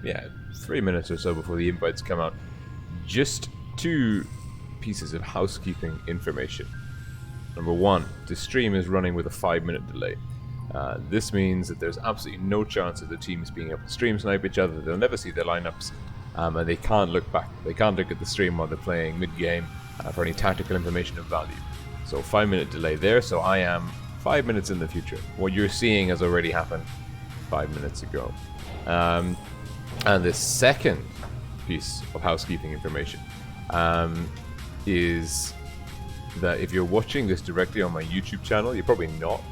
yeah, 3 minutes or so before the invites come out. Just 2 pieces of housekeeping information. Number 1, the stream is running with a 5-minute delay. This means that there's absolutely no chance of the teams being able to stream snipe each other. They'll never see their lineups, and they can't look back. They can't look at the stream while they're playing mid-game for any tactical information of value. So 5-minute delay there, so I am 5 minutes in the future. What you're seeing has already happened 5 minutes ago. And the second piece of housekeeping information is that if you're watching this directly on my YouTube channel, you're probably not,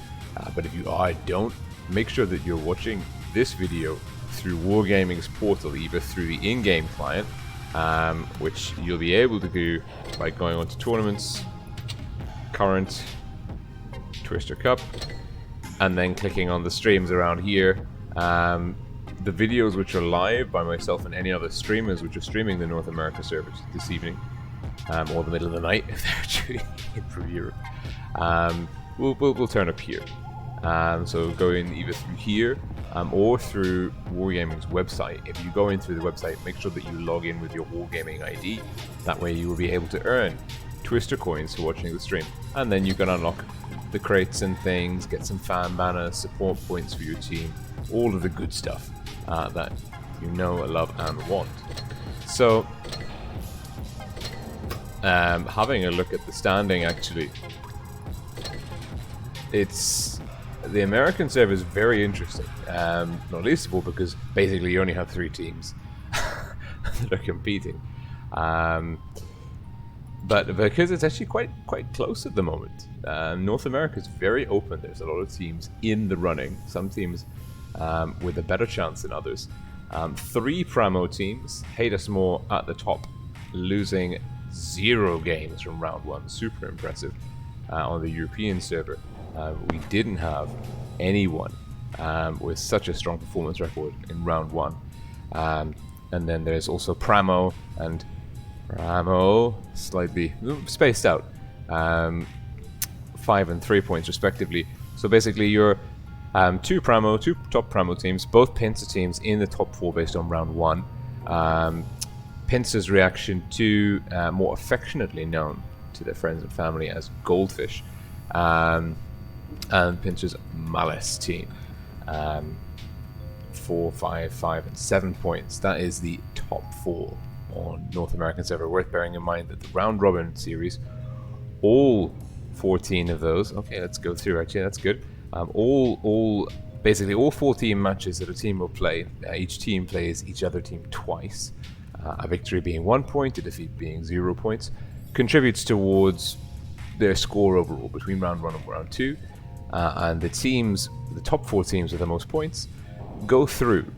but if you are, don't, make sure that you're watching this video through Wargaming's portal, either through the in-game client, which you'll be able to do by going on to Tournaments, Current, Twister Cup, and then clicking on the streams around here. The videos which are live by myself and any other streamers which are streaming the North America servers this evening, or the middle of the night if they're actually in for Europe, will turn up here. So go in either through here or through Wargaming's website. If you go in through the website, make sure that you log in with your Wargaming ID. That way you will be able to earn Twister coins for watching the stream. And then you can unlock the crates and things, get some fan banners, support points for your team, all of the good stuff that you know, love, and want. So, having a look at the standing, actually, it's the American server is very interesting. Not least of all because basically you only have 3 teams that are competing, but because it's actually quite close at the moment. North America is very open. There's a lot of teams in the running. Some teams with a better chance than others. 3 PRAMO teams, hate us more at the top, losing 0 games from round 1. Super impressive on the European server. We didn't have anyone with such a strong performance record in round 1. And then there's also PRAMO and PRAMO, slightly spaced out, 5 and 3 points respectively. So basically you're 2 top PRAMO teams, both Pincer teams in the top 4 based on round 1. Pincer's reaction to, more affectionately known to their friends and family as Goldfish, and Pincer's Malice team. 4, 5, 5, and 7 points. That is the top 4 on North American server. Worth bearing in mind that the round robin series, all 14 of those. Okay, let's go through. Actually, that's good. Basically all 14 matches that a team will play. Each team plays each other team twice. A victory being 1 point, a defeat being 0 points, contributes towards their score overall between round 1 and round 2. And the top 4 teams with the most points go through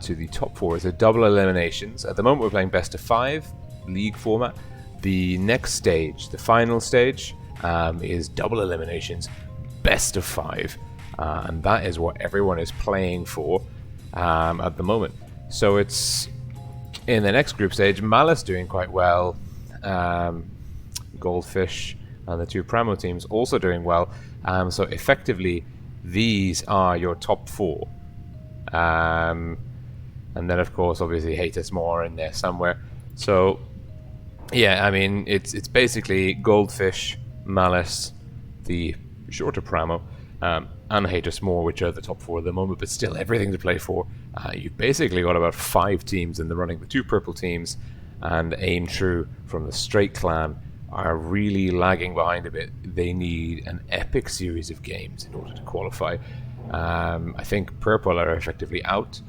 to the top 4 as a double eliminations. At the moment we're playing best of 5 league format. The next stage, the final stage, is double eliminations, best of 5, and that is what everyone is playing for at the moment. So it's in the next group stage, Malice doing quite well, Goldfish and the 2 PRAMO teams also doing well. So effectively these are your top 4, and then of course obviously Hate Us More in there somewhere. So yeah, I mean it's basically Goldfish, Malice, the shorter PRAMO, and Hate Us More, which are the top 4 at the moment, but still everything to play for. You've basically got about 5 teams in the running. The 2 purple teams and Aim True from the Straight Clan are really lagging behind a bit. They need an epic series of games in order to qualify. I think purple are effectively out.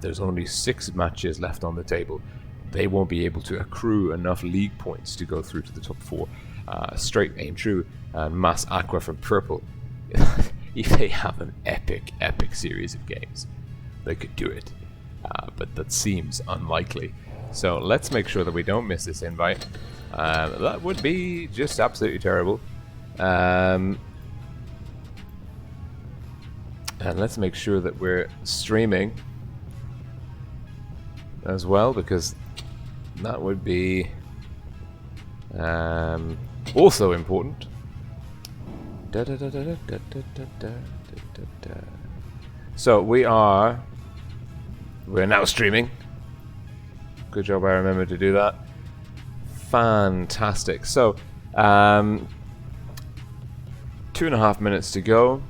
There's only 6 matches left on the table. They won't be able to accrue enough league points to go through to the top 4. Straight Aim True and Mass Aqua from purple, if they have an epic series of games, they could do it, but that seems unlikely. So let's make sure that we don't miss this invite. That would be just absolutely terrible. And let's make sure that we're streaming as well, because that would be also important. So we are We're now streaming. Good job I remembered to do that. Fantastic. So, 2.5 minutes to go.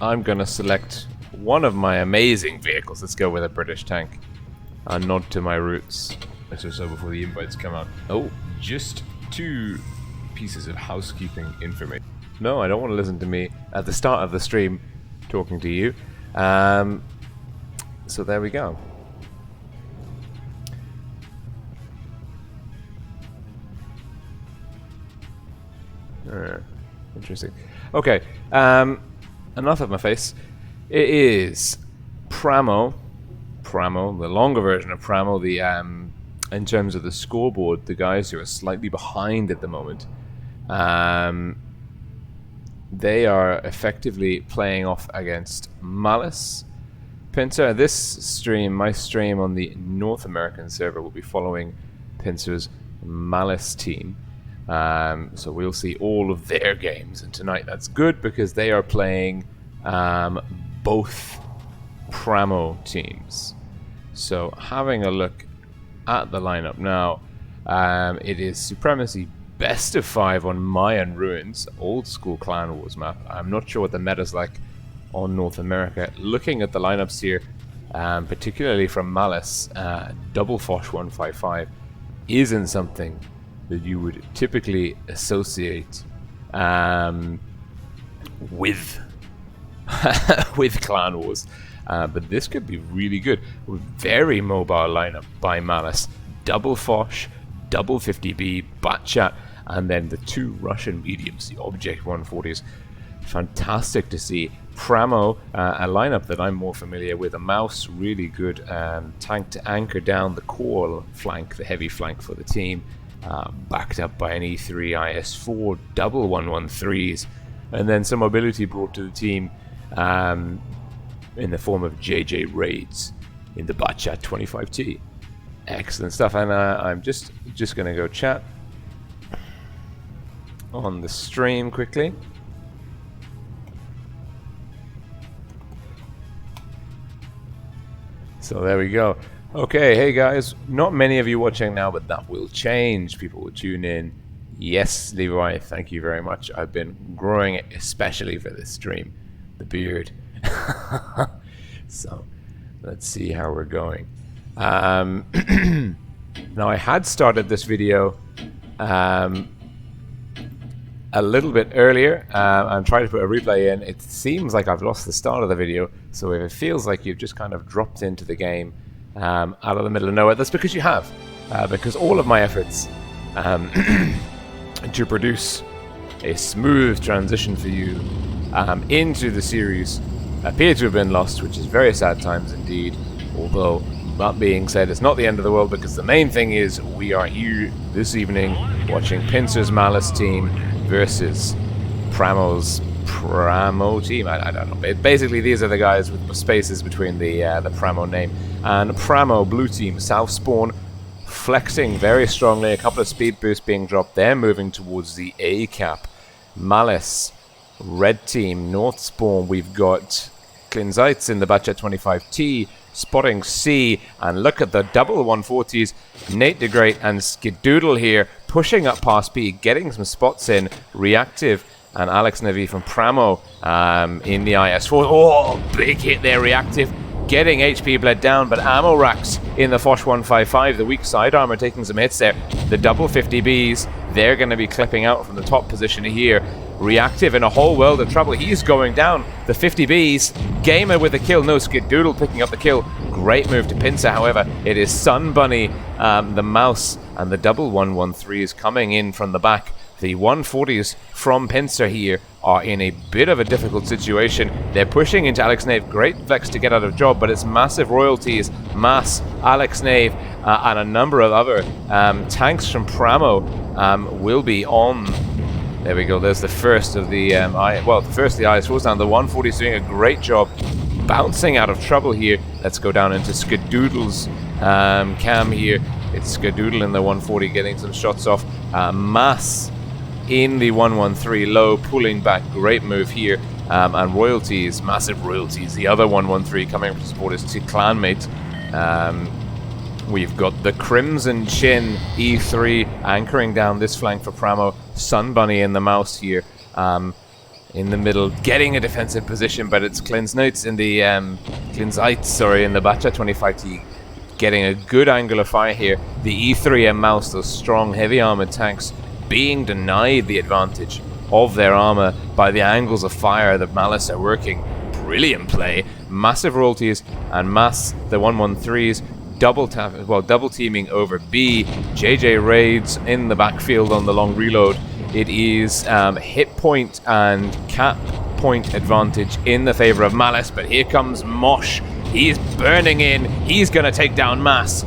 I'm going to select one of my amazing vehicles. Let's go with a British tank. A nod to my roots. Let's just so before the invites come out. Oh, just 2 pieces of housekeeping information. No, I don't want to listen to me at the start of the stream talking to you. So there we go. Interesting. Okay, enough of my face. It is PRAMO, the longer version of PRAMO. The in terms of the scoreboard, the guys who are slightly behind at the moment, they are effectively playing off against Malice. Pincer, this stream, my stream on the North American server, will be following Pincer's Malice team. So we'll see all of their games, and tonight that's good because they are playing both PRAMO teams. So having a look at the lineup now, it is Supremacy best of 5 on Mayan Ruins, old school Clan Wars map. I'm not sure what the meta's like on North America. Looking at the lineups here, particularly from Malice, double Foch 155 isn't something that you would typically associate with with Clan Wars, but this could be really good. Very mobile lineup by Malice. Double Foch, double 50B, Batchat, and then the 2 Russian mediums, the Object 140s. Fantastic to see. PRAMO, a lineup that I'm more familiar with. A mouse, really good tank to anchor down the core flank, the heavy flank for the team. Backed up by an E3 IS4, double 113s, and then some mobility brought to the team in the form of JJ Raids in the Batchat 25T. Excellent stuff, and I'm just going to go chat on the stream quickly. So there we go. Okay, hey guys, not many of you watching now, but that will change. People will tune in. Yes, Levi, thank you very much. I've been growing it especially for this stream. The beard. So, let's see how we're going. Now, I had started this video a little bit earlier and tried to put a replay in. It seems like I've lost the start of the video, so if it feels like you've just kind of dropped into the game out of the middle of nowhere, that's because you have. Because all of my efforts to produce a smooth transition for you into the series appear to have been lost, which is very sad times indeed. Although, that being said, it's not the end of the world, because the main thing is we are here this evening watching Pincer's Malice team versus PRAMO's PRAMO team. I don't know. Basically, these are the guys with spaces between the PRAMO name. And PRAMO, blue team, south spawn, flexing very strongly. A couple of speed boosts being dropped. They're moving towards the A cap. Malice, red team, north spawn. We've got Klinzeitz in the Batchat 25T, spotting C, and look at the double 140s. Nate the Great and Skidoodle here, pushing up past B, getting some spots in. Reactive and Alex Navi from PRAMO in the IS4. Oh, big hit there, Reactive. Getting HP bled down, but ammo racks in the Foch 155. The weak side armor taking some hits there. The double 50Bs, they're going to be clipping out from the top position here. Reactive in a whole world of trouble. He's going down. The 50Bs. Gamer with the kill. No, Skidoodle picking up the kill. Great move to Pincer, however. It is Sun Bunny, the mouse, and the double 113s coming in from the back. The 140s from Pincer here are in a bit of a difficult situation. They're pushing into Alex Nave. Great flex to get out of job, but it's massive royalties. Mass, Alex Nave, and a number of other tanks from PRAMO will be on. There we go. There's the first of the the first of the IS4s down. The 140 is doing a great job bouncing out of trouble here. Let's go down into Skidoodle's cam here. It's Skidoodle in the 140 getting some shots off. Mass in the 113 low, pulling back. Great move here. And royalties, massive royalties. The other 113 coming from support is to clanmate We've got the Crimson Chin E3 anchoring down this flank for Pramo. Sun Bunny and the Mouse here in the middle, getting a defensive position, but it's Klinzneitz in the in the Bacha 25T getting a good angle of fire here. The E3 and Mouse, those strong heavy armored tanks, being denied the advantage of their armor by the angles of fire that Malice are working. Brilliant play, massive royalties, and Mass the 113s double teaming over B. JJ raids in the backfield on the long reload. It is hit point and cap point advantage in the favor of Malice, but here comes Mosh. He's burning in. He's going to take down Mass.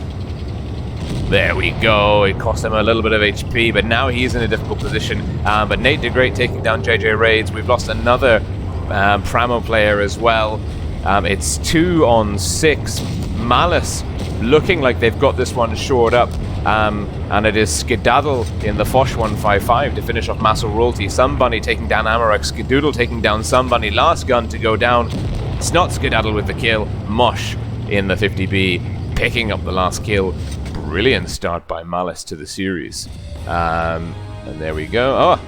There we go. It cost him a little bit of HP, but now he's in a difficult position. But Nate DeGreat taking down JJ raids. We've lost another Pramo player as well. It's 2 on 6. Malice looking like they've got this one shored up. And it is Skedaddle in the Foch 155 to finish off Massel Royalty. Sunbunny taking down Amarok. Skedoodle taking down Sunbunny. Last gun to go down. It's not Skedaddle with the kill. Mosh in the 50B picking up the last kill. Brilliant start by Malice to the series. And there we go. Oh,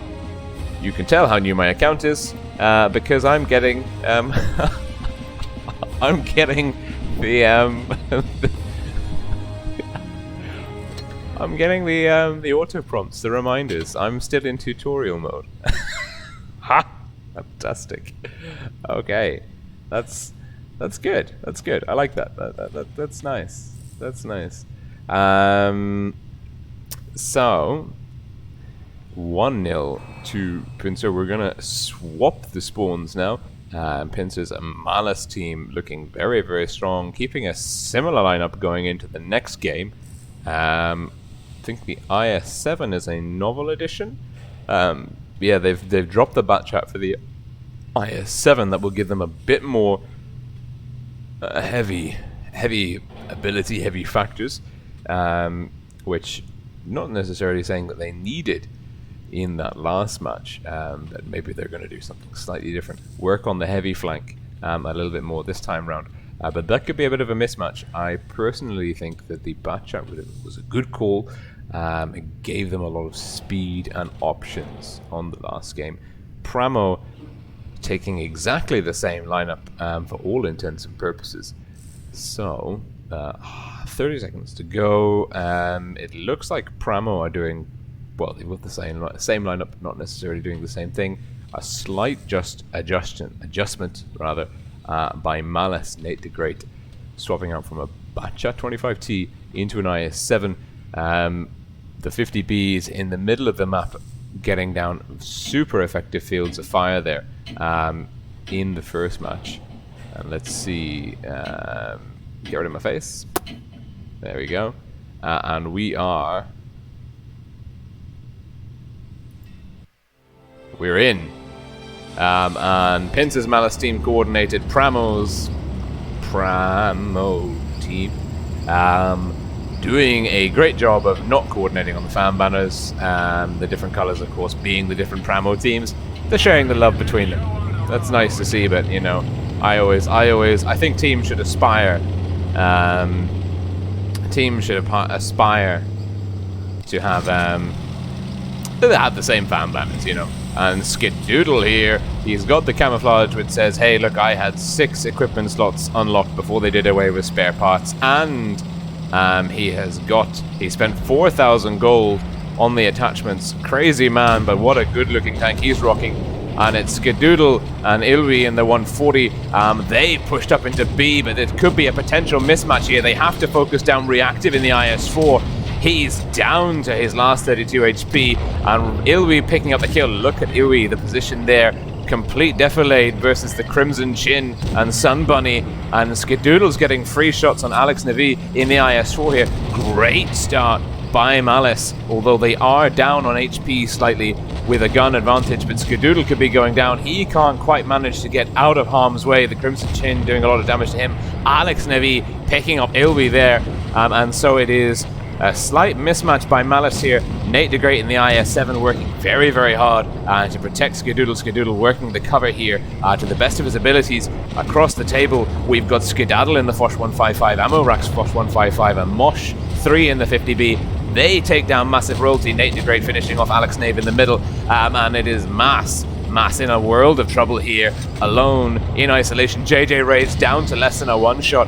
you can tell how new my account is because I'm getting I'm getting the I'm getting the auto prompts, the reminders. I'm still in tutorial mode. Ha! Fantastic. Okay, that's good. That's good. I like that. That's nice. That's nice. So 1-0 to Pincer. We're gonna swap the spawns now. Pincer's a Malice team looking very, very strong, keeping a similar lineup going into the next game. I think the IS-7 is a novel edition. Yeah, they've dropped the bat chat for the IS-7 that will give them a bit more heavy ability, heavy factors, which not necessarily saying that they needed in that last match. That maybe they're going to do something slightly different, work on the heavy flank a little bit more this time round. But that could be a bit of a mismatch. I personally think that the bat chat was a good call. It gave them a lot of speed and options on the last game. Pramo taking exactly the same lineup for all intents and purposes. So, 30 seconds to go. It looks like Pramo are doing, well, they've got the same lineup, not necessarily doing the same thing. A slight adjustment rather, by Malice. Nate DeGreat swapping out from a Bacha 25T into an IS-7. The 50Bs in the middle of the map getting down super effective fields of fire there in the first match. And let's see, get rid of my face. There we go. And we're in. And Pince's Malice team coordinated Pramo's Pramo team, doing a great job of not coordinating on the fan banners. The different colors, of course, being the different Pramo teams. They're sharing the love between them. That's nice to see, but you know, I think teams should aspire. Teams should aspire to have the same fan banners, you know. And Skidoodle here, he's got the camouflage which says, hey, look, I had 6 equipment slots unlocked before they did away with spare parts, and he spent 4,000 gold on the attachments. Crazy man, but what a good looking tank he's rocking. And it's Skidoodle and Ilwi in the 140. They pushed up into B, but it could be a potential mismatch here. They have to focus down reactive in the IS-4. He's down to his last 32 HP, and Ilwi picking up the kill. Look at Ilwi, the position there. Complete defilade versus the Crimson Chin and Sunbunny, and Skidoodle's getting free shots on Alex Navi in the IS-4 here. Great start by Malice, although they are down on HP slightly with a gun advantage, but Skidoodle could be going down. He can't quite manage to get out of harm's way. The Crimson Chin doing a lot of damage to him. Alex Navi picking up Ilwi there, and so it is A slight mismatch by Malice here. Nate the Great in the IS-7 working very, very hard to protect Skadoodle. Skadoodle working the cover here to the best of his abilities. Across the table, we've got Skedaddle in the Foch 155, Amorax Foch 155, and Mosh 3 in the 50B. They take down Massive Royalty. Nate the Great finishing off Alex Nave in the middle, and it is Mass in a world of trouble here, alone in isolation. JJ Raids down to less than a one-shot.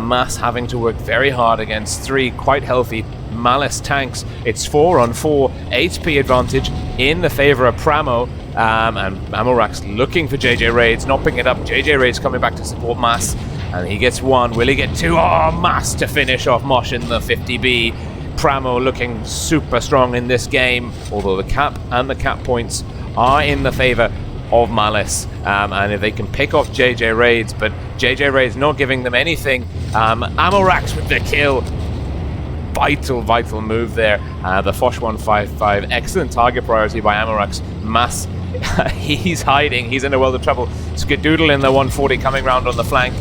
Mass having to work very hard against 3 quite healthy Malice tanks. It's 4-on-4 HP advantage in the favor of Pramo, and Amorax looking for JJ Raids, not picking it up. JJ Raids coming back to support Mass, and he gets 1. Will he get 2? Oh, Mass to finish off Mosh in the 50B. Pramo looking super strong in this game, although the cap and the cap points are in the favor of Malice, and if they can pick off JJ Raids, but JJ Raids not giving them anything. Amorax with the kill. Vital move there. The Foch 155, excellent target priority by Amorax. Mass, he's hiding, he's in a world of trouble. Skadoodle in the 140 coming round on the flank.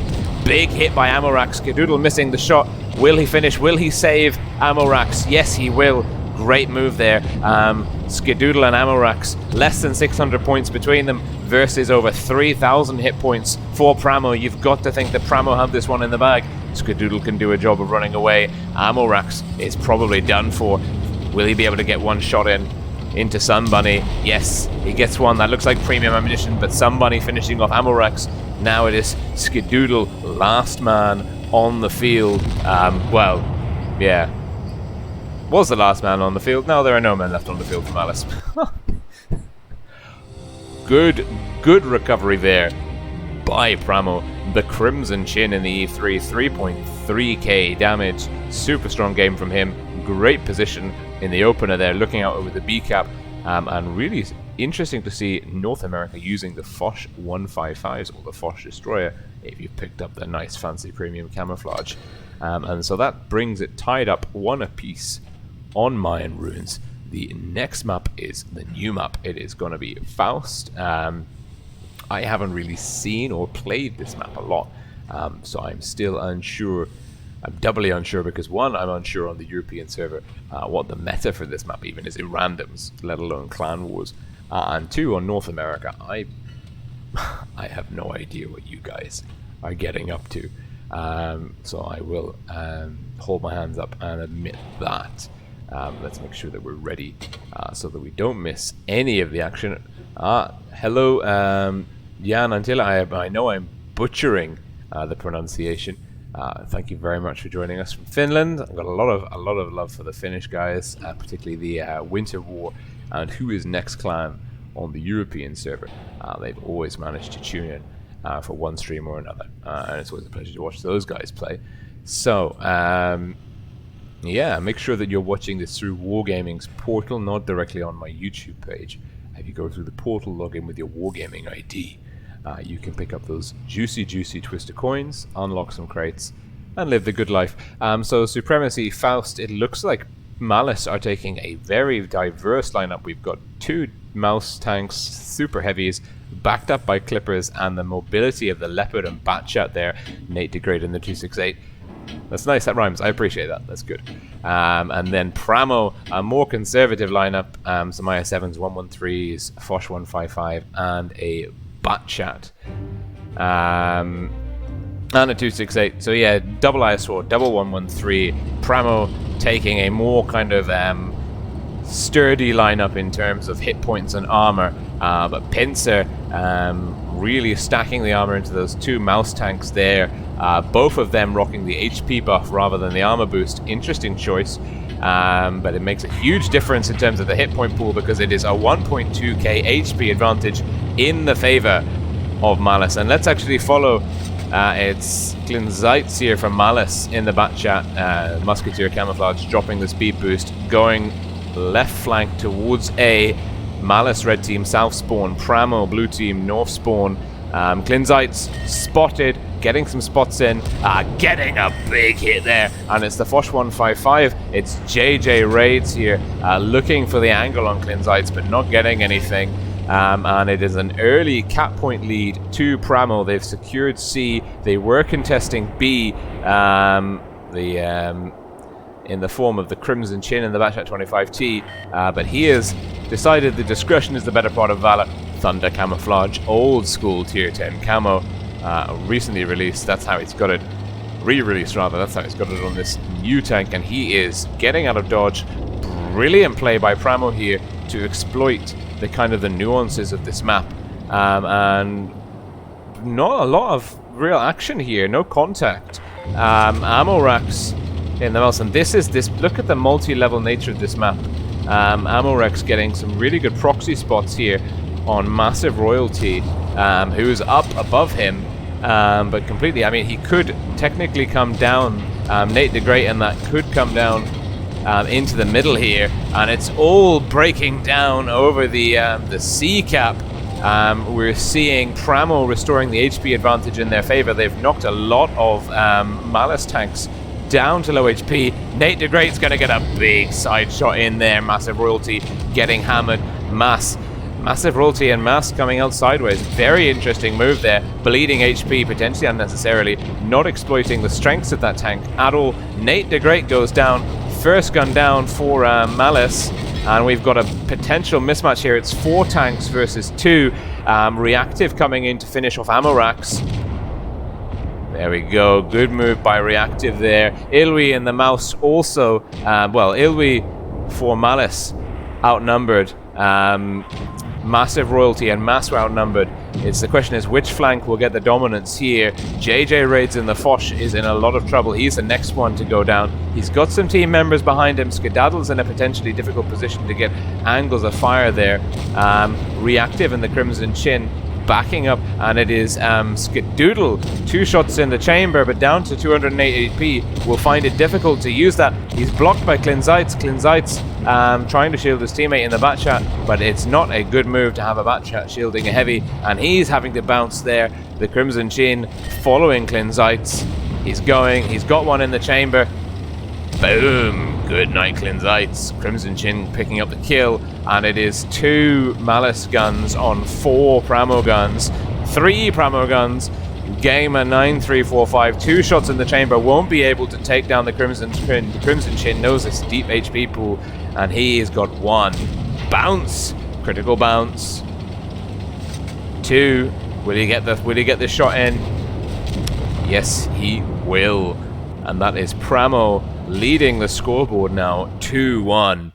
Big hit by Amorax. Skadoodle missing the shot. Will he finish? Will he save Amorax? Yes, he will. Great move there. Skadoodle and Amorax, less than 600 points between them versus over 3,000 hit points for Pramo. You've got to think that Pramo have this one in the bag. Skadoodle can do a job of running away. Amorax is probably done for. Will he be able to get one shot into Sunbunny? Yes, he gets one. That looks like premium ammunition, but Sunbunny finishing off Amorax. Now it is Skadoodle, last man on the field. Well, yeah. Was the last man on the field? No, there are no men left on the field for Malice. Good recovery there by Pramo. The Crimson Chin in the E3, 3.3k damage. Super strong game from him. Great position in the opener there, looking out over the B cap. And really interesting to see North America using the Foch 155s, or the Foch Destroyer, if you picked up the nice fancy premium camouflage. And so that brings it tied up 1 apiece on Mayan Ruins. The next map is the new map. It is going to be Faust. I haven't really seen or played this map a lot, so I'm still unsure. I'm doubly unsure because 1, I'm unsure on the European server what the meta for this map even is in randoms, let alone clan wars, and 2, on North America, I have no idea what you guys are getting up to. So I will hold my hands up and admit that. Let's make sure that we're ready so that we don't miss any of the action. Hello, Jan Antilla. I know I'm butchering the pronunciation. Thank you very much for joining us from Finland. I've got a lot of love for the Finnish guys, particularly the Winter War and Who Is Next Clan on the European server. They've always managed to tune in for one stream or another, and it's always a pleasure to watch those guys play. So, yeah, make sure that you're watching this through Wargaming's portal, not directly on my YouTube page. If you go through the portal, log in with your Wargaming ID, you can pick up those juicy Twister coins, unlock some crates, and live the good life. So Supremacy, Faust, it looks like Malice are taking a very diverse lineup. We've got 2 mouse tanks, super heavies, backed up by Clippers, and the mobility of the Leopard and Batchat there. Nate the Great in the 268. That's nice, that rhymes. I appreciate that. That's good. And then Pramo, a more conservative lineup. Some IS-7s, 113s, Foch 155, and a Batchat. And a 268. So yeah, double IS-4, double 113. Pramo taking a more kind of sturdy lineup in terms of hit points and armor. But Pincer really stacking the armor into those 2 mouse tanks there. Both of them rocking the HP buff rather than the armor boost. Interesting choice, but it makes a huge difference in terms of the hit point pool because it is a 1.2k HP advantage in the favor of Malice. And let's actually follow. It's Glinzeitz here from Malice in the Batchat. Musketeer camouflage dropping the speed boost, going left flank towards A. Malice red team south spawn, Pramo blue team north spawn. Glinzeitz spotted, getting some spots in, getting a big hit there, and it's the Foch 155. It's JJ Raids here, looking for the angle on Glinzeitz, but not getting anything. And it is an early cap point lead to Pramo. They've secured C. They were contesting B. in the form of the Crimson Chin and the Batchat 25T, but he has decided the discretion is the better part of valor. Thunder Camouflage, old school tier 10 camo, recently released. That's how he's got it, re-released rather. That's how he's got it on this new tank, and he is getting out of dodge. Brilliant play by PRAMO here to exploit the kind of the nuances of this map, and not a lot of real action here. No contact. Ammo racks in the mouse, and look at the multi-level nature of this map. Ammo racks getting some really good proxy spots here on Massive Royalty, who's up above him, but completely, I mean, he could technically come down, Nate the Great, and that could come down into the middle here, and it's all breaking down over the C cap. We're seeing PRAMO restoring the HP advantage in their favor. They've knocked a lot of Malice tanks down to low HP. Nate the Great's going to get a big side shot in there. Massive Royalty getting hammered. Massive Royalty and Mass coming out sideways. Very interesting move there. Bleeding HP, potentially unnecessarily. Not exploiting the strengths of that tank at all. Nate the Great goes down. First gun down for Malice. And we've got a potential mismatch here. It's 4 tanks versus 2. Reactive coming in to finish off ammo racks. There we go. Good move by Reactive there. Ilwi and the Mouse also, Ilwi for Malice outnumbered. Massive Royalty and Mass were outnumbered. The question is which flank will get the dominance here. JJ Raids in the Foch is in a lot of trouble. He's the next one to go down. He's got some team members behind him. Skedaddle's in a potentially difficult position to get angles of fire there. Reactive and the Crimson Chin backing up, and it is Skedoodle. 2 shots in the chamber, but down to 208 HP. Will find it difficult to use that. He's blocked by Klinzeitz. Klinzeitz trying to shield his teammate in the Batchat, but it's not a good move to have a Batchat shielding a heavy, and he's having to bounce there. The Crimson Chin following Klinzeitz. He's got one in the chamber. Boom! Good night, Klinzeitz. Crimson Chin picking up the kill, and it is 2 Malice guns on 4 PRAMO guns. 3 PRAMO guns. Gamer 9345. 2 shots in the chamber. Won't be able to take down the Crimson Chin. The Crimson Chin knows this deep HP pool, and he has got 1. Bounce! Critical bounce. 2. Will he get the shot in? Yes, he will. And that is PRAMO leading the scoreboard now 2-1.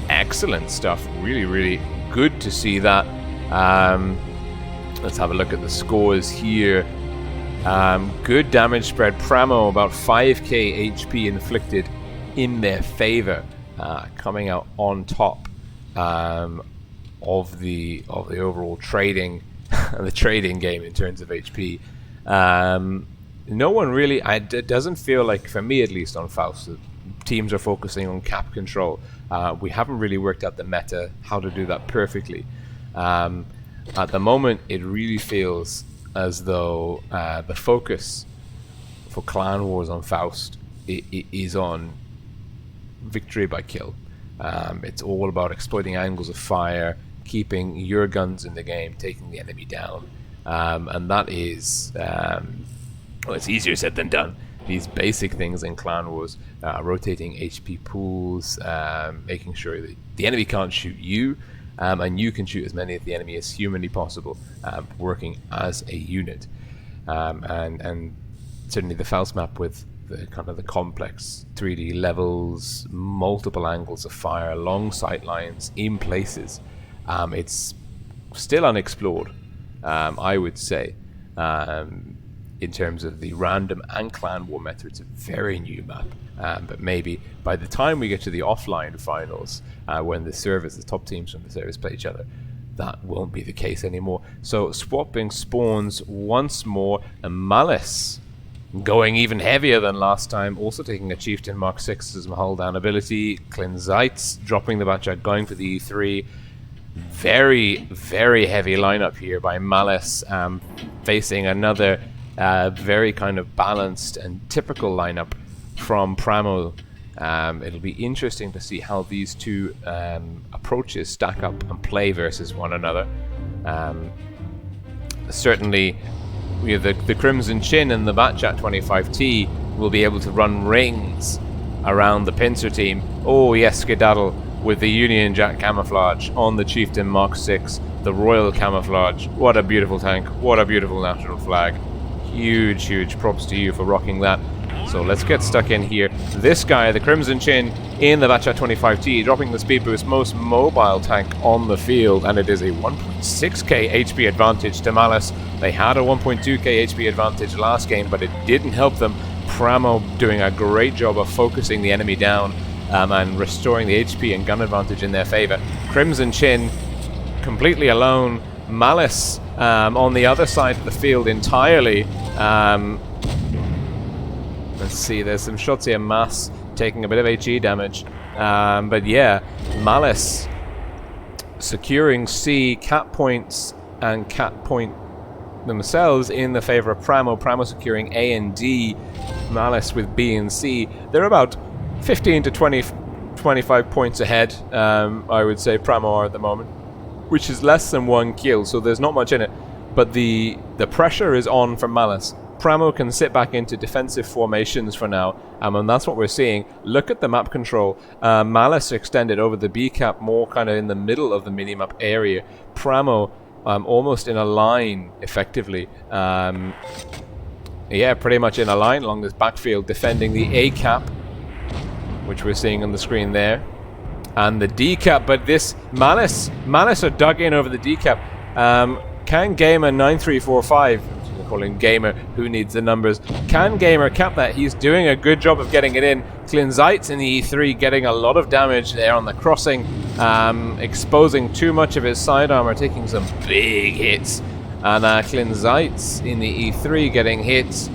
Excellent stuff. Really, really good to see that. Let's have a look at the scores here. Good damage spread. PRAMO about 5k HP inflicted in their favor, coming out on top of the overall trading the trading game in terms of HP. No one really, it doesn't feel like, for me at least on Faust, that teams are focusing on cap control. We haven't really worked out the meta, how to do that perfectly. At the moment, it really feels as though the focus for Clan Wars on Faust is on victory by kill. It's all about exploiting angles of fire, keeping your guns in the game, taking the enemy down. And that is... well, it's easier said than done. These basic things in Clan Wars, rotating HP pools, making sure that the enemy can't shoot you, and you can shoot as many of the enemy as humanly possible, working as a unit. And certainly the Faust map with the kind of the complex 3D levels, multiple angles of fire, long sight lines in places. It's still unexplored, I would say. In terms of the random and clan war meta, it's a very new map. But maybe by the time we get to the offline finals, when the top teams from the servers play each other, that won't be the case anymore. So swapping spawns once more, and Malice going even heavier than last time, also taking a Chieftain Mark 6 as Mahal down ability. Klinzeitz dropping the Batchat, going for the E3. Very, very heavy lineup here by Malice, facing another very kind of balanced and typical lineup from PRAMO. It'll be interesting to see how these two approaches stack up and play versus one another. Certainly, we have the Crimson Chin and the Batchat 25T will be able to run rings around the pincer team. Oh yes, Skedaddle with the Union Jack camouflage on the Chieftain Mark 6, the Royal camouflage. What a beautiful tank, what a beautiful national flag. Huge props to you for rocking that. So let's get stuck in here. This guy, the Crimson Chin, in the Batchat 25T, dropping the speed boost, most mobile tank on the field, and it is a 1.6k HP advantage to Malice. They had a 1.2k HP advantage last game, but it didn't help them. PRAMO doing a great job of focusing the enemy down and restoring the HP and gun advantage in their favor. Crimson Chin completely alone. Malice on the other side of the field entirely. Let's see, there's some shots here. Mass taking a bit of HE damage. But yeah, Malice securing C, cap points, and cap point themselves in the favor of PRAMO. PRAMO securing A and D, Malice with B and C. They're about 15 to 25 points ahead, I would say PRAMO are at the moment, which is less than 1 kill, so there's not much in it. But the pressure is on from Malice. PRAMO can sit back into defensive formations for now, and that's what we're seeing. Look at the map control. Malice extended over the B cap, more kind of in the middle of the minimap area. PRAMO almost in a line, effectively. Yeah, pretty much in a line along this backfield, defending the A cap, which we're seeing on the screen there, and the D cap. But this Malice are dug in over the D cap. Can Gamer 9345, we're calling Gamer, who needs the numbers, can Gamer cap that? He's doing a good job of getting it in. Klinzeit's in the E3 getting a lot of damage there on the crossing, exposing too much of his side armor, taking some big hits. And Klinzeit's in the E3 getting hits,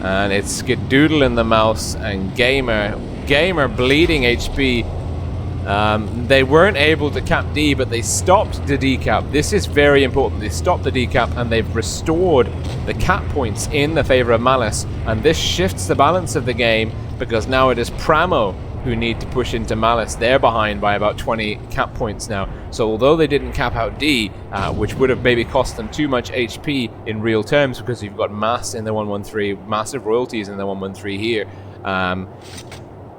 and it's Skedoodle in the mouse, and Gamer bleeding HP. They weren't able to cap D, but they stopped the D cap. This is very important. They stopped the D cap, and they've restored the cap points in the favor of Malice, and this shifts the balance of the game, because now it is PRAMO who need to push into Malice. They're behind by about 20 cap points now. So although they didn't cap out D, which would have maybe cost them too much HP in real terms, because you've got Mass in the 113, massive royalties in the 113 here.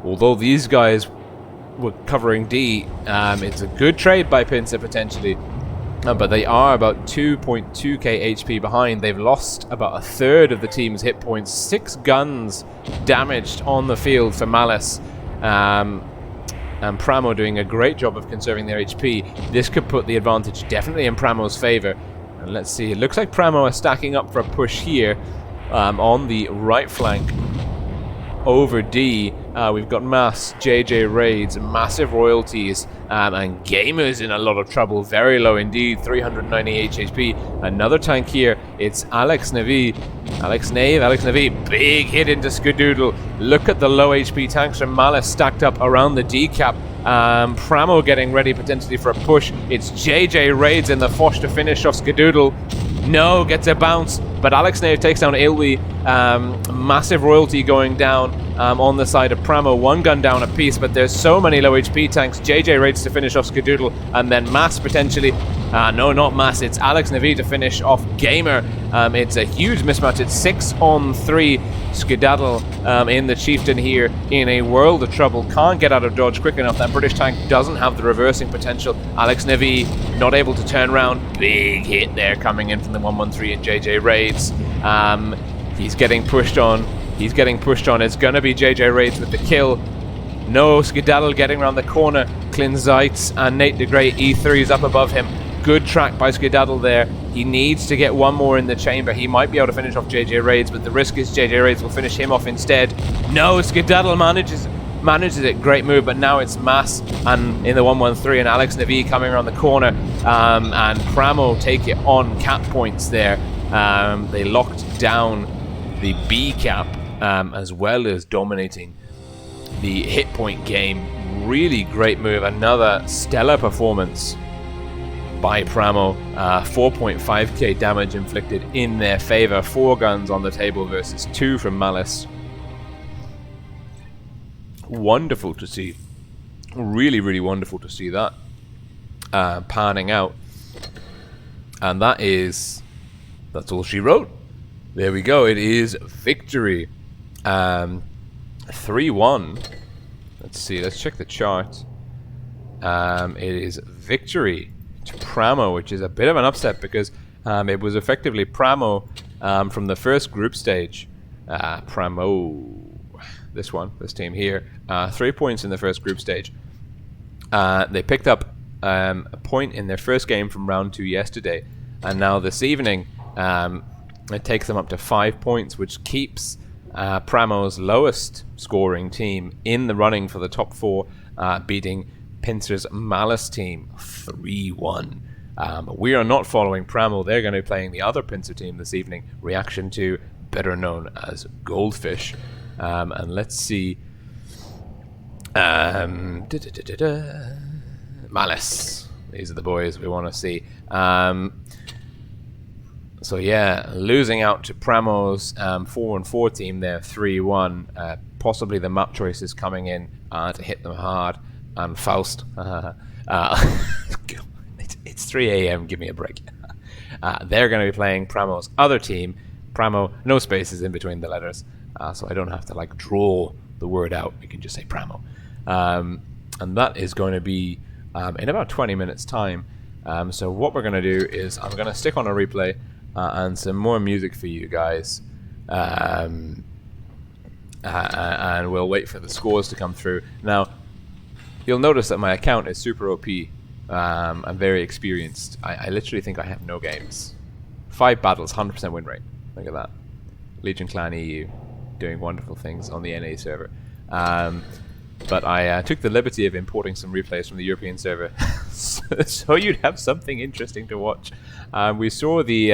Although these guys were covering D, it's a good trade by Pincer potentially. But they are about 2.2k HP behind. They've lost about a third of the team's hit points. 6 guns damaged on the field for Malice. And PRAMO doing a great job of conserving their HP. This could put the advantage definitely in PRAMO's favor. And let's see, it looks like PRAMO are stacking up for a push here on the right flank over D. We've got Mass, JJ Raids, massive royalties, and Gamer's in a lot of trouble, very low indeed, 398 HP. Another tank here, it's Alex Navi, big hit into Skedoodle. Look at the low HP tanks from Malice stacked up around the D cap. PRAMO getting ready potentially for a push. It's JJ Raids in the Faust to finish off Skedoodle. No, gets a bounce, but Alex Nave takes down Ilwi. Massive royalty going down on the side of PRAMO. 1 gun down a piece, but there's so many low HP tanks. JJ Raids to finish off Skedoodle, and then Mass potentially. No, not Mass, it's Alex Navi to finish off Gamer. It's a huge mismatch. It's 6-on-3. Skedaddle in the Chieftain here in a world of trouble. Can't get out of dodge quick enough. That British tank doesn't have the reversing potential. Alex Navi not able to turn around. Big hit there coming in from the 113 and JJ Raids. He's getting pushed on. It's going to be JJ Raids with the kill. No, Skedaddle getting around the corner. Klinzeitz and Nate DeGray E3s up above him. Good track by Skedaddle there. He needs to get 1 more in the chamber. He might be able to finish off JJ Raids, but the risk is JJ Raids will finish him off instead. No, Skedaddle manages it. Great move, but now it's Mass and in the 113 and Alex Navi coming around the corner, and PRAMO take it on cap points there. They locked down the B cap as well as dominating the hit point game. Really great move. Another stellar performance by PRAMO. 4.5k damage inflicted in their favor. 4 guns on the table versus 2 from Malice. Wonderful to see. Really wonderful to see that panning out. And that's all she wrote. There we go. It is victory 3-1. Let's see. Let's check the chart. It is victory to PRAMO, which is a bit of an upset because it was effectively PRAMO from the first group stage. PRAMO, this team here, 3 points in the first group stage. They picked up a point in their first game from round 2 yesterday, and now this evening it takes them up to 5 points, which keeps PRAMO's lowest scoring team in the running for the top 4, beating Pincer's Malice team 3-1. We are not following PRAMO. They're going to be playing the other Pincer team this evening, Reaction 2, better known as Goldfish. And let's see. Malice. These are the boys we want to see. So yeah, losing out to PRAMO's 4-4 team there, 3-1. Possibly the map choices coming in to hit them hard. And Faust. It's 3 a.m. Give me a break. They're going to be playing PRAMO's other team. PRAMO, no spaces in between the letters, so I don't have to like draw the word out. You can just say PRAMO. And that is going to be in about 20 minutes time. So what we're going to do is I'm going to stick on a replay and some more music for you guys. And we'll wait for the scores to come through. Now, you'll notice that my account is super OP. I'm very experienced. I literally think I have no games. 5 battles, 100% win rate. Look at that. Legion Clan EU doing wonderful things on the NA server. But I took the liberty of importing some replays from the European server so you'd have something interesting to watch. We saw the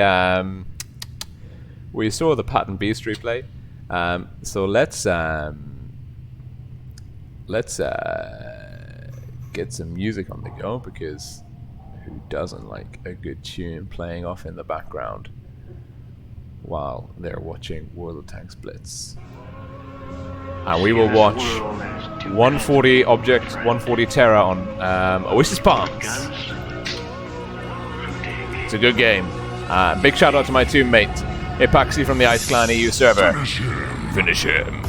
Pat and Beast replay. So let's get some music on the go, because who doesn't like a good tune playing off in the background while they're watching World of Tanks Blitz. And we will watch 140 Object, 140 Terra on Oasis Palms. It's a good game. Big shout out to my teammate Epaxi from the Ice Clan EU server. Finish him.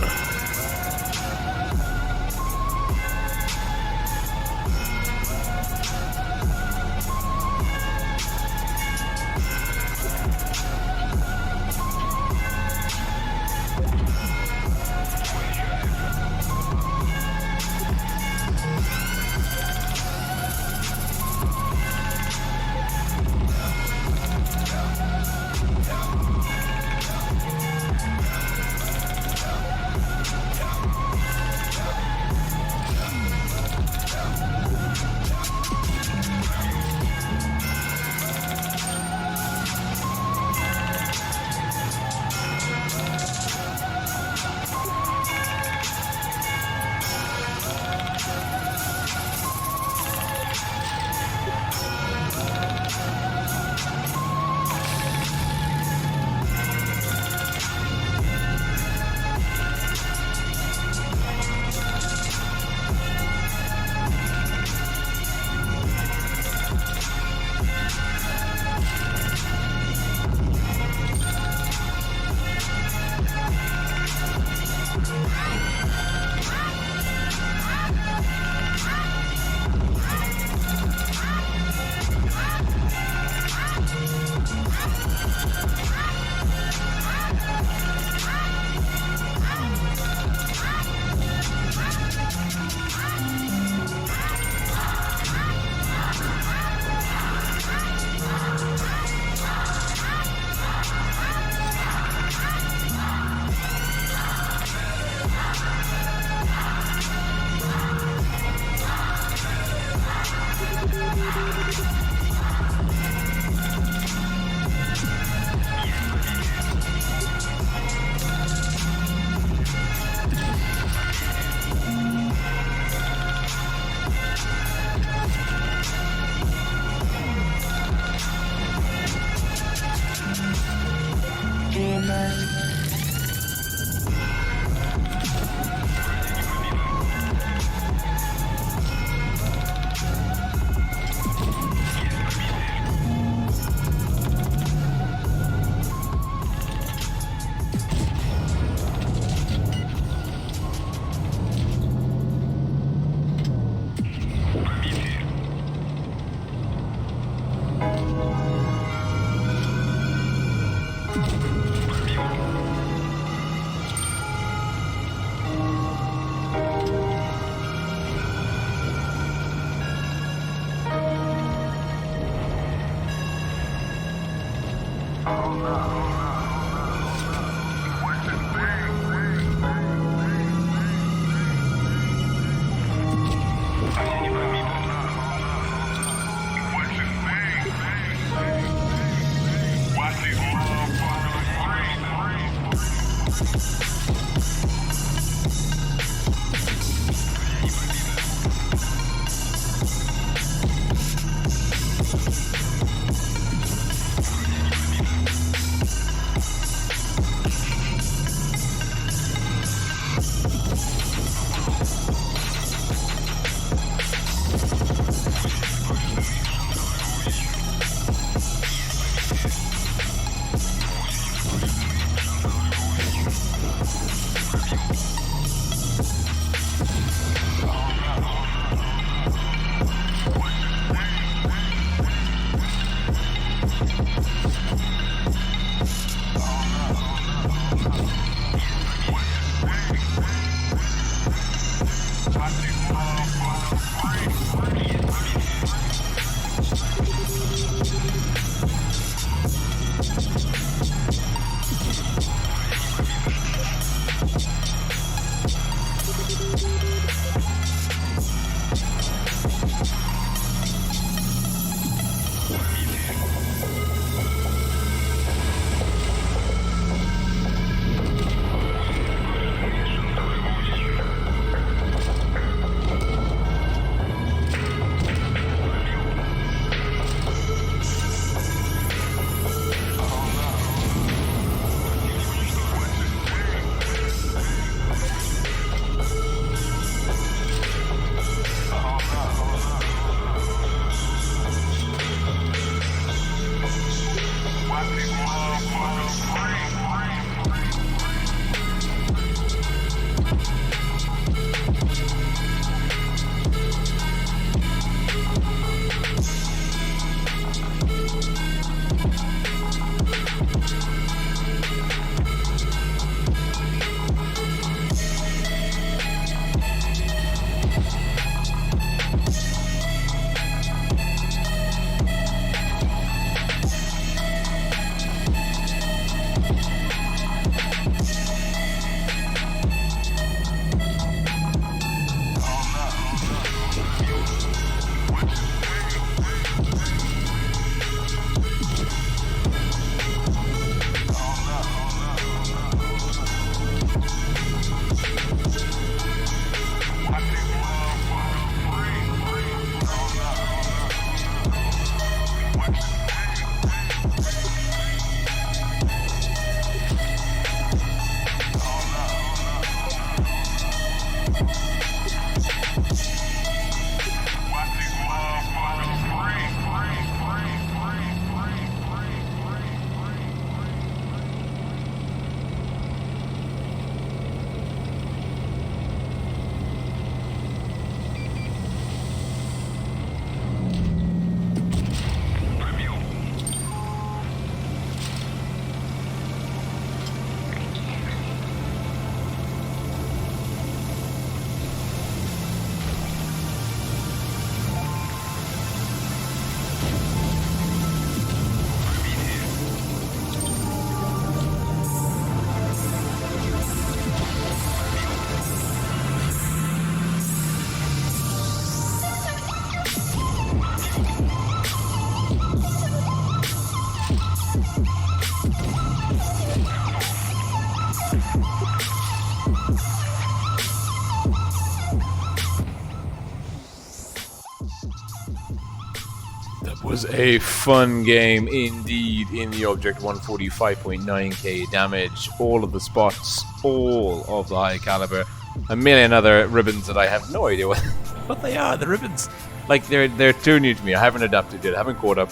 Was a fun game indeed in the object. 145.9k damage, all of the spots, all of the high caliber, a million other ribbons that I have no idea what they are. The ribbons, like they're too new to me. I haven't adapted yet. I haven't caught up.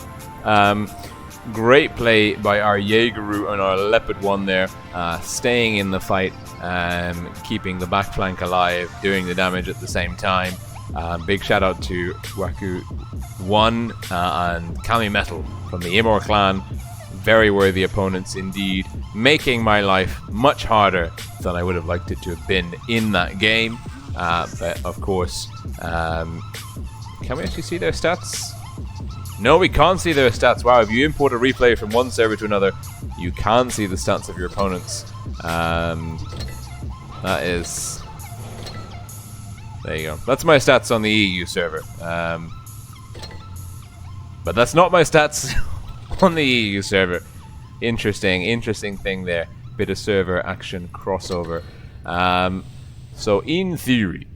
Great play by our Jaegeru and our Leopard 1 there, staying in the fight, keeping the back flank alive, doing the damage at the same time. Big shout out to Waku 1 and Kami Metal from the Imor clan. Very worthy opponents indeed, making my life much harder than I would have liked it to have been in that game. But of course, can we actually see their stats? No, we can't see their stats. Wow, if you import a replay from one server to another, you can see the stats of your opponents. That is... There you go. That's my stats on the EU server. But that's not my stats on the EU server. Interesting thing there. Bit of server action crossover. So in theory,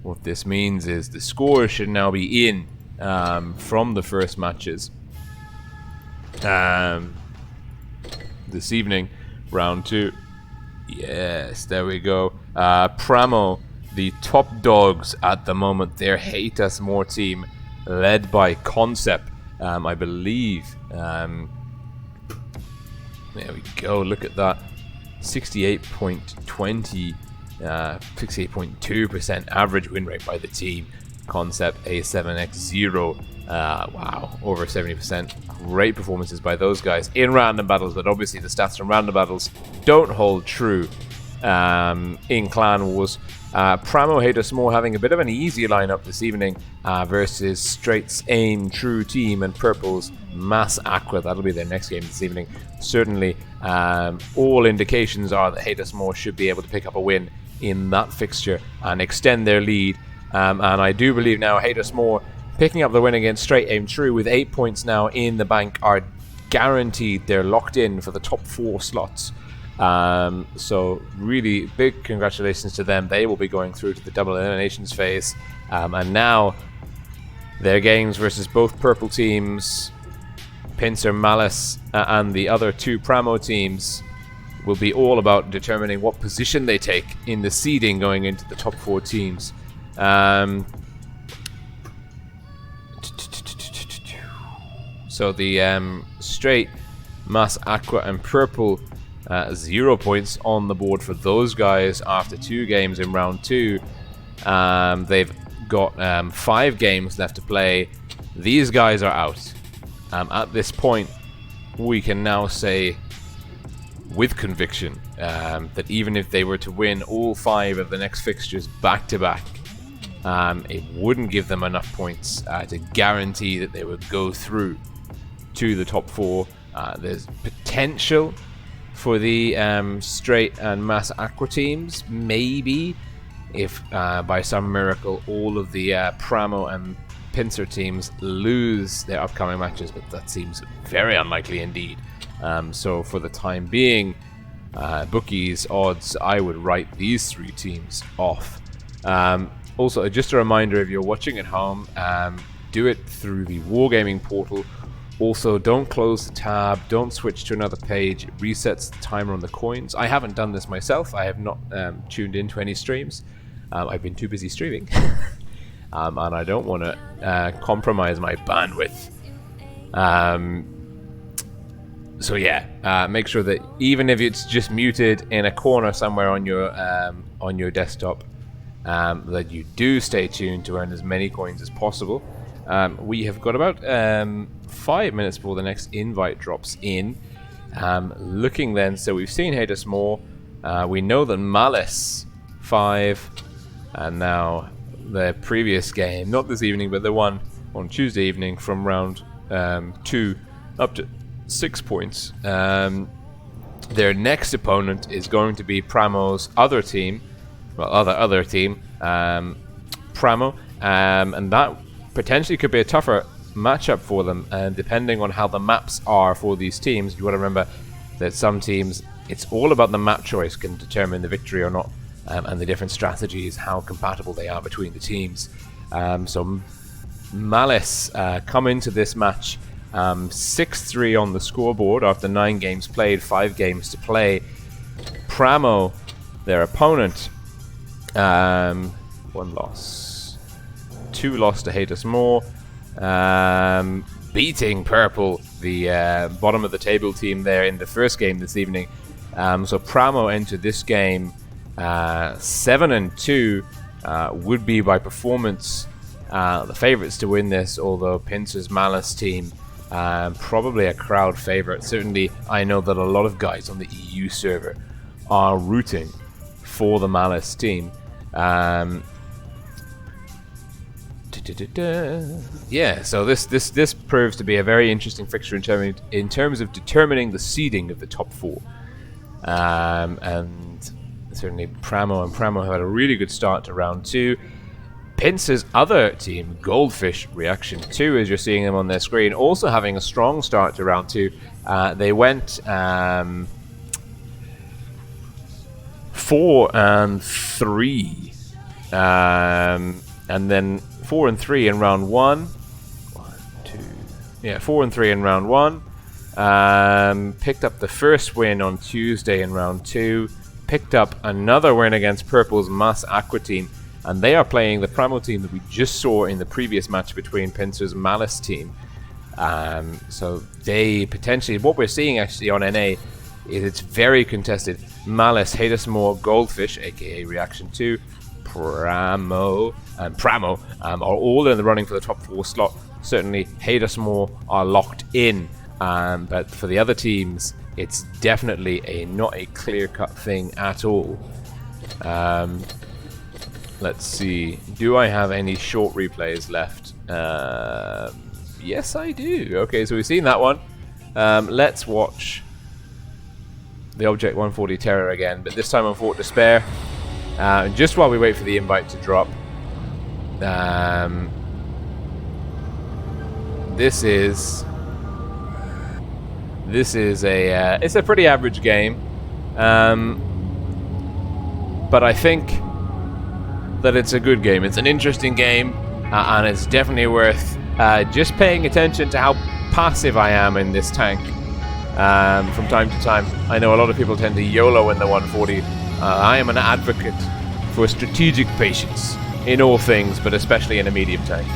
what this means is the score should now be in from the first matches. This evening, round 2. Yes, there we go. PRAMO, the top dogs at the moment. Their Hate Us More team, led by Concept, I believe. There we go. Look at that. 68.20, 68.2% average win rate by the team. Concept A7X0. Wow, over 70%. Great performances by those guys in random battles, but obviously the stats from random battles don't hold true in Clan Wars. PRAMO Hate Us More having a bit of an easy lineup this evening versus Straight's Aim True Team and Purple's Mass Aqua. That'll be their next game this evening. Certainly, all indications are that Hate Us More should be able to pick up a win in that fixture and extend their lead. And I do believe now Hate Us More picking up the win against Straight Aim True with 8 points now in the bank are guaranteed. They're locked in for the top 4 slots. So really big congratulations to them. They will be going through to the double eliminations phase. And now their games versus both purple teams, PNCR, Malice, and the other 2 PRAMO teams will be all about determining what position they take in the seeding going into the top 4 teams. So the Straight, Mass, Aqua, and Purple 0 points on the board for those guys after 2 games in round 2. They've got 5 games left to play. These guys are out. At this point, we can now say with conviction that even if they were to win all 5 of the next fixtures back to back, it wouldn't give them enough points to guarantee that they would go through to the top 4. There's potential for the Straight and Mass Aqua teams, maybe, if by some miracle all of the PRAMO and PNCR teams lose their upcoming matches, but that seems very unlikely indeed. So for the time being, bookies odds, I would write these 3 teams off. Also, just a reminder, if you're watching at home, do it through the Wargaming portal. Also, don't close the tab, don't switch to another page. It resets the timer on the coins. I haven't done this myself. I have not tuned into any streams. I've been too busy streaming. And I don't want to compromise my bandwidth. So yeah, make sure that even if it's just muted in a corner somewhere on your desktop, that you do stay tuned to earn as many coins as possible. We have got about 5 minutes before the next invite drops in. Looking then, so we've seen Hate Us More. We know that Malice 5, and now the previous game, not this evening, but the one on Tuesday evening from round 2 up to 6 points. Their next opponent is going to be PRAMO's other team, well, other team, PRAMO, and that potentially could be a tougher matchup for them, and depending on how the maps are for these teams, you want to remember that some teams, it's all about the map choice can determine the victory or not, and the different strategies, how compatible they are between the teams. So Malice come into this match 6-3 on the scoreboard after 9 games played, 5 games to play. PRAMO, their opponent, 1 loss, 2 loss to Hate Us More, beating Purple, the bottom of the table team there in the first game this evening. So PRAMO entered this game 7-2, would be by performance the favorites to win this, although PNCR's Malice team probably a crowd favorite. Certainly I know that a lot of guys on the EU server are rooting for the Malice team. Yeah, so this proves to be a very interesting fixture in terms of determining the seeding of the top 4. And certainly PRAMO have had a really good start to round 2. Pince's other team, Goldfish Reaction 2, as you're seeing them on their screen, also having a strong start to round 2. They went 4 and 3, and then 4 and 3 in round 1. 4 and 3 in round 1. Picked up the first win on Tuesday in round 2. Picked up another win against Purple's Mass Aqua team, and they are playing the PRAMO team that we just saw in the previous match between Pincer's Malice team. So they potentially, what we're seeing actually on NA is it's very contested. Malice, Hate Us More, Goldfish, aka Reaction 2, PRAMO, and PRAMO are all in the running for the top 4 slot. Certainly Hate Us More are locked in, but for the other teams it's definitely not a clear-cut thing at all. Let's see, do I have any short replays left? Yes, I do. Okay, so we've seen that one. Let's watch the Object 140 Terror again, but this time on Fort Despair. Just while we wait for the invite to drop. This is a it's a pretty average game, but I think that it's a good game. It's an interesting game, and it's definitely worth just paying attention to how passive I am in this tank from time to time. I know a lot of people tend to YOLO in the 140. I am an advocate for strategic patience in all things, but especially in a medium tank.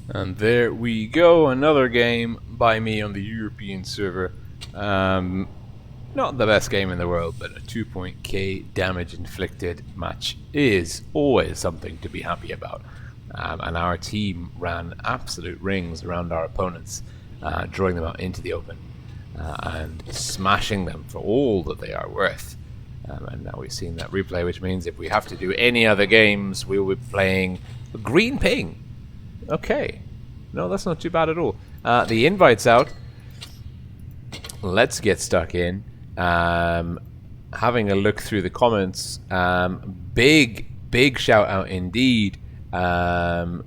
And there we go, another game by me on the European server. Not the best game in the world, but a 2.k damage inflicted match is always something to be happy about. And our team ran absolute rings around our opponents, drawing them out into the open and smashing them for all that they are worth. And now we've seen that replay, which means if we have to do any other games, we will be playing Green Ping. Okay. No, that's not too bad at all. The invite's out. let's get stuck in. Having a look through the comments, big shout out indeed to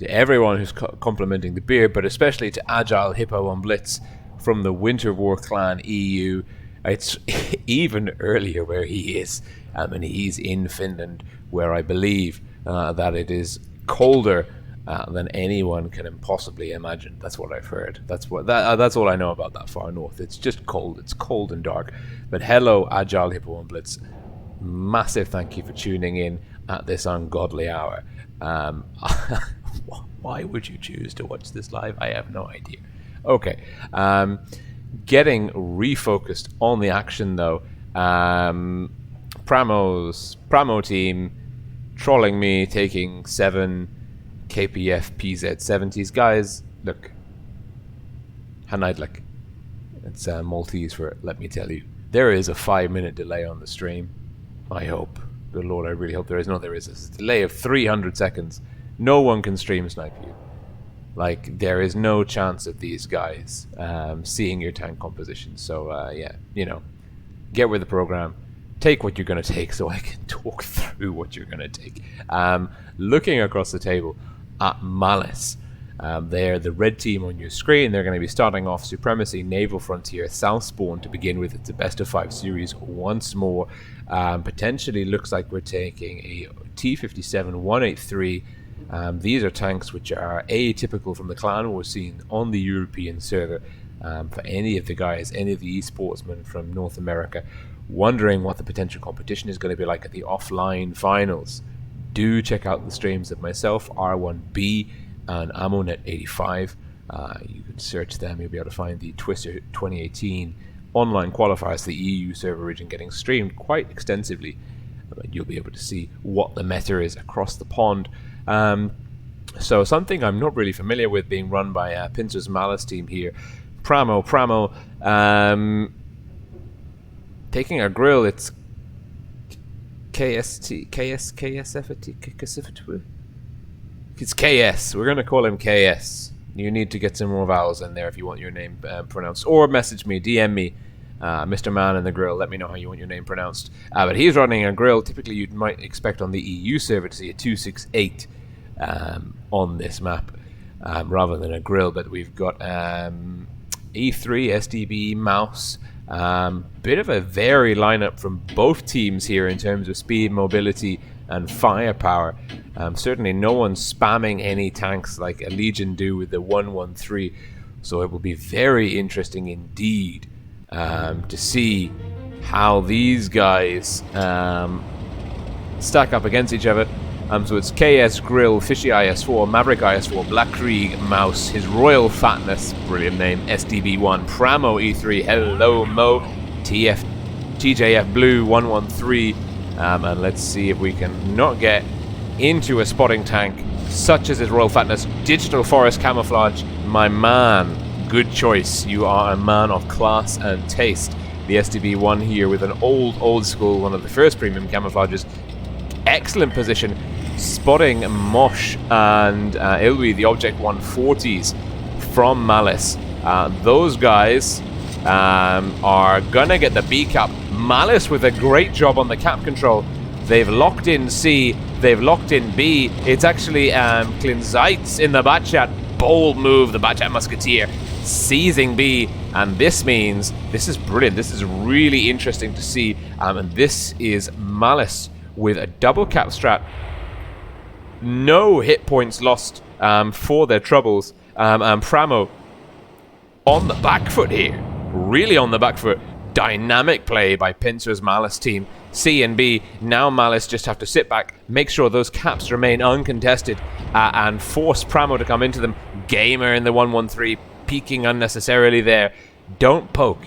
everyone who's complimenting the beer, but especially to Agile Hippo on Blitz from the Winter War Clan EU. It's even earlier where he is, and he's in Finland, where I believe that it is colder than anyone can possibly imagine. That's what I've heard. That's all I know about that far north. It's just cold. It's cold and dark. But hello, Agile Hippo on Blitz. Massive thank you for tuning in at this ungodly hour. Why would you choose to watch this live? I have no idea. Okay. Getting refocused on the action though. Pramo team trolling me, taking 7 KPF PZ70s. Guys, look. Hanaidlik. It's Maltese for it, let me tell you. There is a 5-minute delay on the stream. I hope. Good Lord, I really hope there is. No, there is. It's a delay of 300 seconds. No one can stream snipe you. Like, there is no chance of these guys seeing your tank composition. So, yeah, you know, get with the program. Take what you're going to take so I can talk through what you're going to take. Looking across the table at Malice. They're the red team on your screen. They're going to be starting off Supremacy, Naval Frontier, Southspawn to begin with. It's a best-of-5 series once more. Potentially looks like we're taking a T-57 183. These are tanks which are atypical from the clan we're seeing on the European server. For any of the guys, any of the eSportsmen from North America, wondering what the potential competition is going to be like at the offline finals, do check out the streams of myself, R1B, and AmmoNet85. You can search them. You'll be able to find the Twister 2018 online qualifiers, the EU server region, getting streamed quite extensively. You'll be able to see what the meta is across the pond. So something I'm not really familiar with, being run by Pincer's Malice team here. PRAMO. Taking a grill, it's KSFT. It's KS. We're going to call him KS. You need to get some more vowels in there if you want your name pronounced. Or message me, DM me, Mr. Man in the Grill. Let me know how you want your name pronounced. But he's running a grill. Typically, you might expect on the EU server to see a 268 on this map rather than a grill. But we've got E3, SDB, Mouse. Bit of a varied lineup from both teams here in terms of speed, mobility, and firepower. Certainly no one's spamming any tanks like a Legion do with the 113, so it will be very interesting indeed to see how these guys stack up against each other. So it's KS Grill, Fishy IS4, Maverick IS4, Black Krieg, Mouse, his Royal Fatness, brilliant name, SDB1, Pramo E3, Hello Mo, TJF Blue 113. And let's see if we can not get into a spotting tank such as his Royal Fatness. Digital Forest Camouflage, my man, good choice. You are a man of class and taste. The SDB1 here with an old school, one of the first premium camouflages. Excellent position, spotting Mosh and Ilwi, the Object 140s from Malice. Those guys are gonna get the B cap. Malice with a great job on the cap control. They've locked in C, they've locked in B. It's actually Klinzeitz in the Batchat. Bold move, the Batchat Musketeer seizing B, and this means this is brilliant. This is really interesting to see, and this is Malice with a double cap strat. No hit points lost for their troubles, and Pramo on the back foot here, really on the back foot. Dynamic play by Pincer's Malice team. C and B, now Malice just have to sit back, make sure those caps remain uncontested, and force Pramo to come into them. Gamer in the 113, peeking unnecessarily there. Don't poke.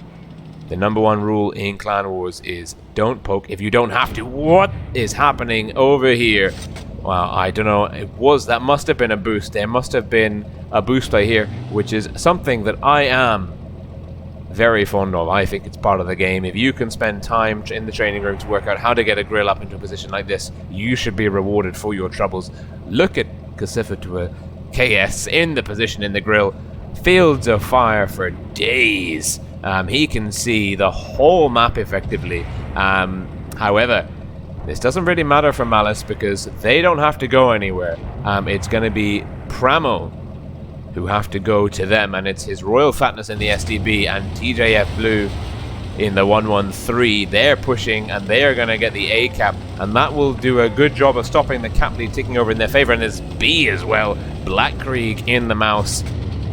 The number one rule in Clan Wars is don't poke if you don't have to. What is happening over here? Well, I don't know. That must have been a boost. There must have been a boost play here, which is something that I am very fond of. I think it's part of the game. If you can spend time in the training room to work out how to get a grill up into a position like this, you should be rewarded for your troubles. Look at Kasifa to a KS in the position in the grill. fields of fire for days. He can see the whole map effectively. However, this doesn't really matter for Malice because they don't have to go anywhere. It's going to be PRAMO who have to go to them, and it's his Royal Fatness in the SDB and TJF Blue in the 113. They're pushing and they are going to get the A cap, and that will do a good job of stopping the cap lead ticking over in their favor. And there's B as well. Black Krieg in the mouse,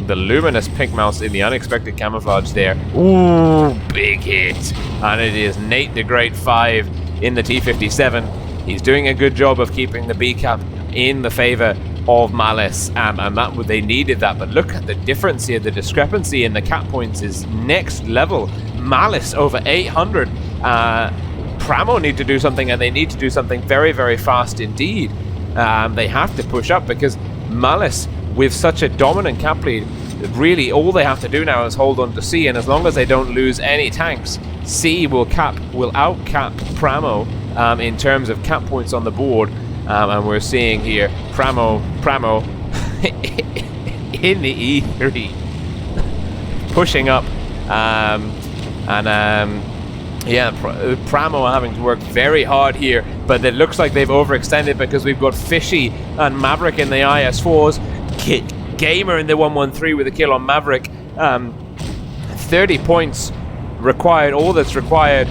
the luminous pink mouse in the unexpected camouflage there. Ooh, big hit. And it is Nate the Great 5 in the T57. He's doing a good job of keeping the B cap in the favor of Malice, and that they needed that. But look at the difference here. The discrepancy in the cap points is next level. Malice over 800. PRAMO need to do something, and they need to do something very, very fast indeed. They have to push up because Malice, with such a dominant cap lead, really all they have to do now is hold on to C, and as long as they don't lose any tanks, C will outcap PRAMO in terms of cap points on the board. And we're seeing here PRAMO in the E3 pushing up, yeah, PRAMO are having to work very hard here, but it looks like they've overextended because we've got Fishy and Maverick in the IS4s. Gamer in the 113 with a kill on Maverick. 30 points required, all that's required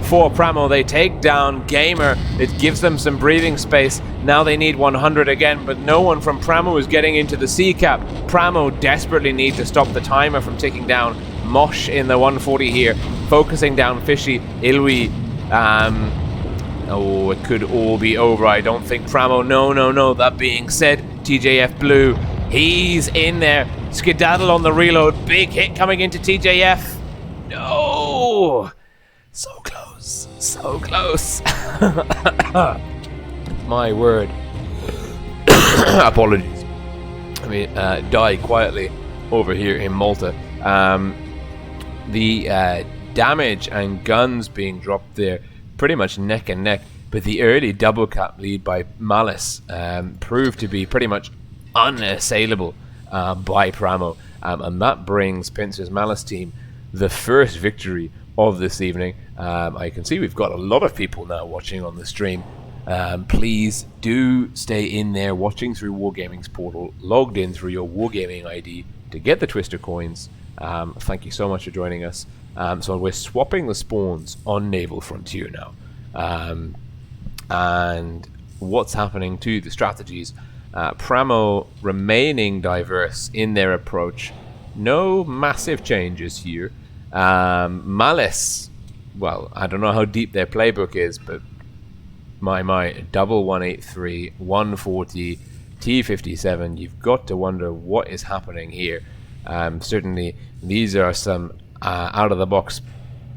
for PRAMO. They take down Gamer. It gives them some breathing space. Now they need 100 again, but no one from PRAMO is getting into the C cap. PRAMO desperately need to stop the timer from ticking down. Mosh in the 140 here, focusing down Fishy. Ilwi, oh, it could all be over. I don't think PRAMO, no. That being said, TJF Blue, he's in there. Skedaddle on the reload. Big hit coming into TJF. No! So close. So close. My word. Apologies. I mean, die quietly over here in Malta. The damage and guns being dropped there, pretty much neck and neck. But the early double cap lead by Malice proved to be pretty much unassailable by PRAMO. And that brings Pincer's Malice team the first victory of this evening. I can see we've got a lot of people now watching on the stream. Please do stay in there watching through Wargaming's portal, logged in through your Wargaming ID to get the Twister coins. Thank you so much for joining us. So we're swapping the spawns on Naval Frontier now. And what's happening to the strategies? PRAMO remaining diverse in their approach. No massive changes here. Malice, well, I don't know how deep their playbook is, but my double 183, 140, T57, you've got to wonder what is happening here. Certainly these are some out of the box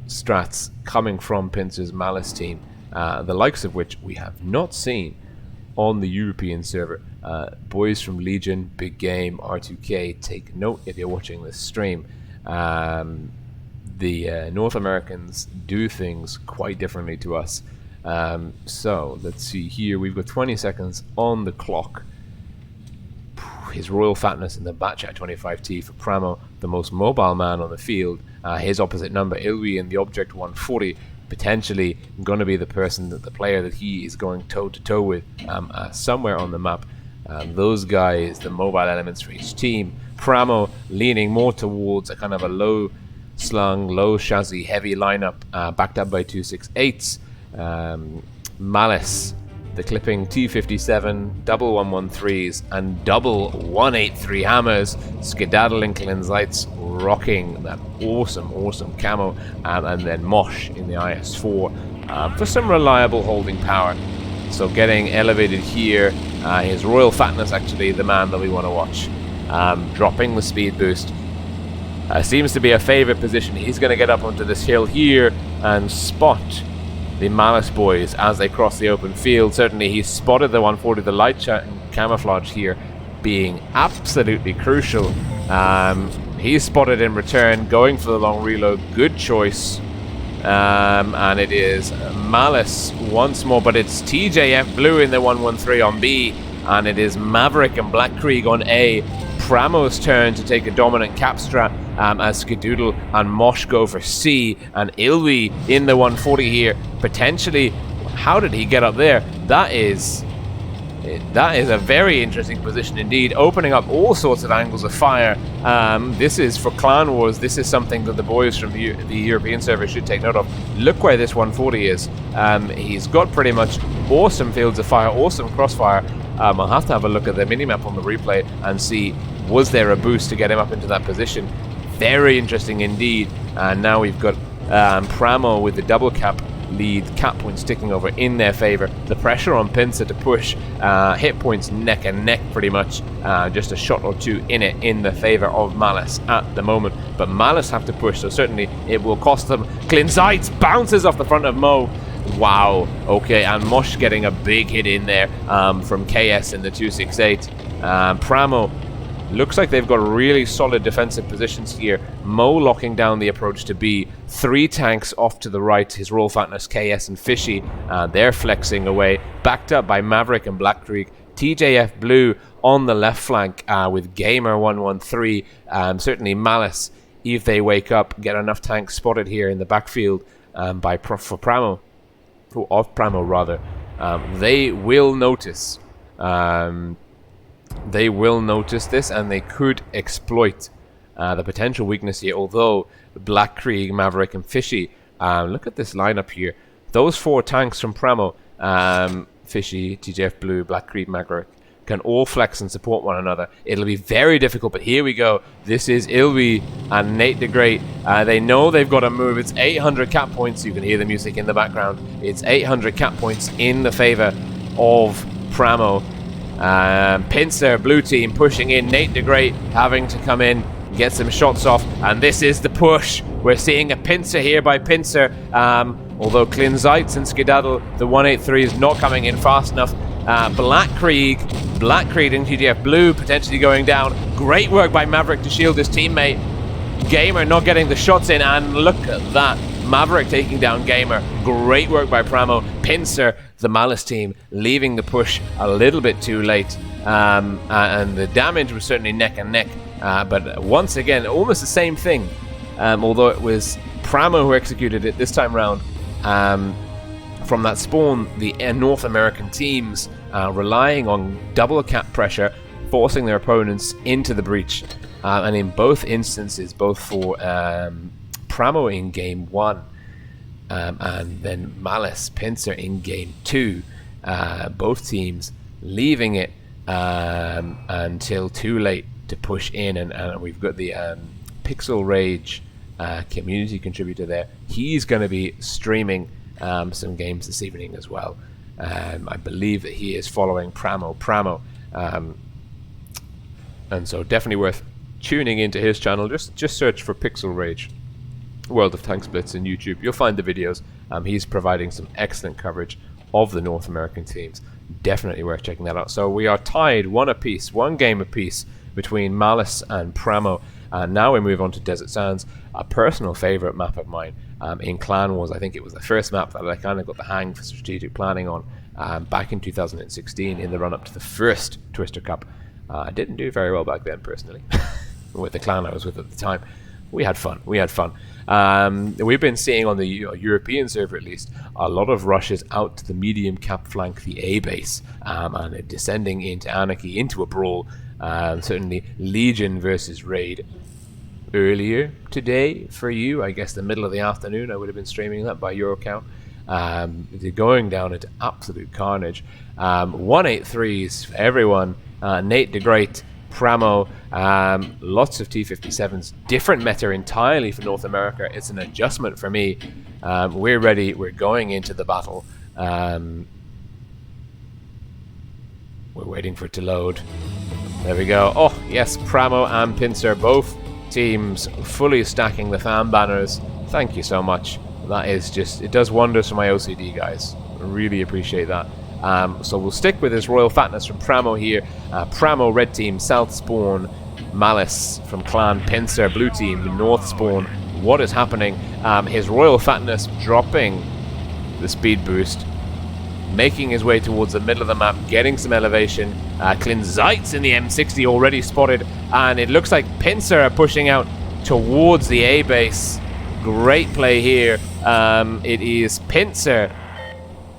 strats coming from Pincer's Malice team, the likes of which we have not seen on the European server. Boys from Legion, Big Game, R2K, take note if you're watching this stream. The North Americans do things quite differently to us. So let's see here. We've got 20 seconds on the clock. His Royal Fatness in the Batchat 25T for PRAMO, the most mobile man on the field. His opposite number, Ilwi, in the Object 140, potentially going to be the person, that the player that he is going toe-to-toe with somewhere on the map. Those guys, the mobile elements for each team. PRAMO leaning more towards a kind of a low-slung, low-chassis, heavy lineup, backed up by 268s. Malice, the clipping T57, double 113s, and double 183 hammers. Skedaddling Klinzlights rocking that awesome camo, and then Mosh in the IS4 for some reliable holding power. So getting elevated here. His Royal Fatness, actually the man that we want to watch. Dropping the speed boost. Seems to be a favorite position. He's going to get up onto this hill here and spot the Malice boys as they cross the open field. Certainly he spotted the 140, the light camouflage here being absolutely crucial. He's spotted in return, going for the long reload. Good choice. And it is Malice once more, but it's TJF Blue in the 113 on B, and it is Maverick and Black Krieg on A. Pramo's turn to take a dominant cap strat as Skadoodle and Mosh go for C, and Ilwi in the 140 here. Potentially, how did he get up there? That is a very interesting position indeed, opening up all sorts of angles of fire. This is, for Clan Wars, this is something that the boys from the European server should take note of. Look where this 140 is. He's got pretty much awesome fields of fire, awesome crossfire. I'll have to have a look at the minimap on the replay and see, was there a boost to get him up into that position? Very interesting indeed. And now we've got PRAMO with the double cap lead, cap points ticking over in their favor. The pressure on Pincer to push, hit points neck and neck pretty much, just a shot or two in it in the favor of Malice at the moment, but Malice have to push, so certainly it will cost them. Clinzites bounces off the front of Mo. Wow, okay, and Mosh getting a big hit in there from KS in the 268. PRAMO looks like they've got really solid defensive positions here. Mo locking down the approach to B. 3 tanks off to the right. His Royal Fatness, KS and Fishy. They're flexing away. Backed up by Maverick and Black Creek. TJF Blue on the left flank with Gamer 113. Certainly Malice, if they wake up, get enough tanks spotted here in the backfield for PRAMO. Or of PRAMO rather. They will notice. They will notice this, and they could exploit the potential weakness here. Although Black Krieg, Maverick, and Fishy, look at this lineup here. Those 4 tanks from PRAMO, Fishy, TJF Blue, Black Krieg, Maverick, can all flex and support one another. It'll be very difficult, but here we go. This is Ilwi and Nate the Great. They know they've got to move. It's 800 cap points. You can hear the music in the background. It's 800 cap points in the favor of PRAMO. Pincer, blue team, pushing in. Nate the Great having to come in, get some shots off, and this is the push. We're seeing a pincer here by Pincer, although Clinzites and Skedaddle, the 183 is not coming in fast enough. Black Krieg and TDF Blue potentially going down. Great work by Maverick to shield his teammate. Gamer not getting the shots in, and look at that. Maverick taking down Gamer. Great work by PRAMO. Pincer, the Malice team, leaving the push a little bit too late. And the damage was certainly neck and neck. But once again, almost the same thing. Although it was PRAMO who executed it this time round. From that spawn, the North American teams relying on double cap pressure, forcing their opponents into the breach. And in both instances, both for PRAMO in game 1 and then Malice, Pincer in game 2, both teams leaving it until too late to push in, and we've got the Pixel Rage community contributor there. He's going to be streaming some games this evening as well. I believe that he is following PRAMO, and so definitely worth tuning into his channel. Just search for Pixel Rage World of Tank Splits in YouTube. You'll find the videos. He's providing some excellent coverage of the North American teams. Definitely worth checking that out. So we are tied one game apiece between Malice and PRAMO. Now we move on to Desert Sands, a personal favorite map of mine. In Clan Wars, I think it was the first map that I kind of got the hang for strategic planning on back in 2016 in the run-up to the first Twister Cup. I didn't do very well back then, personally, with the clan I was with at the time. We had fun. We've been seeing on the European server, at least, a lot of rushes out to the medium cap flank, the A base, and descending into Anarchy, into a brawl. Certainly Legion versus Raid earlier today for you. I guess the middle of the afternoon I would have been streaming that by your account. They're going down into absolute carnage. 183s for everyone. Nate the Great, PRAMO, lots of T57s. Different meta entirely for North America. It's an adjustment for me. We're ready. We're going into the battle. We're waiting for it to load. There we go. Oh, yes, PRAMO and Pincer, both teams fully stacking the fan banners. Thank you so much. That is just, it does wonders for my OCD, guys. I really appreciate that. So we'll stick with this Royal Fatness from PRAMO here. PRAMO red team, south spawn. Malice from clan Pincer, blue team, north spawn. What is happening? His Royal Fatness dropping the speed boost. making his way towards the middle of the map, getting some elevation. Klinzeitz in the M60 already spotted, and it looks like Pincer are pushing out towards the A base. Great play here. It is Pincer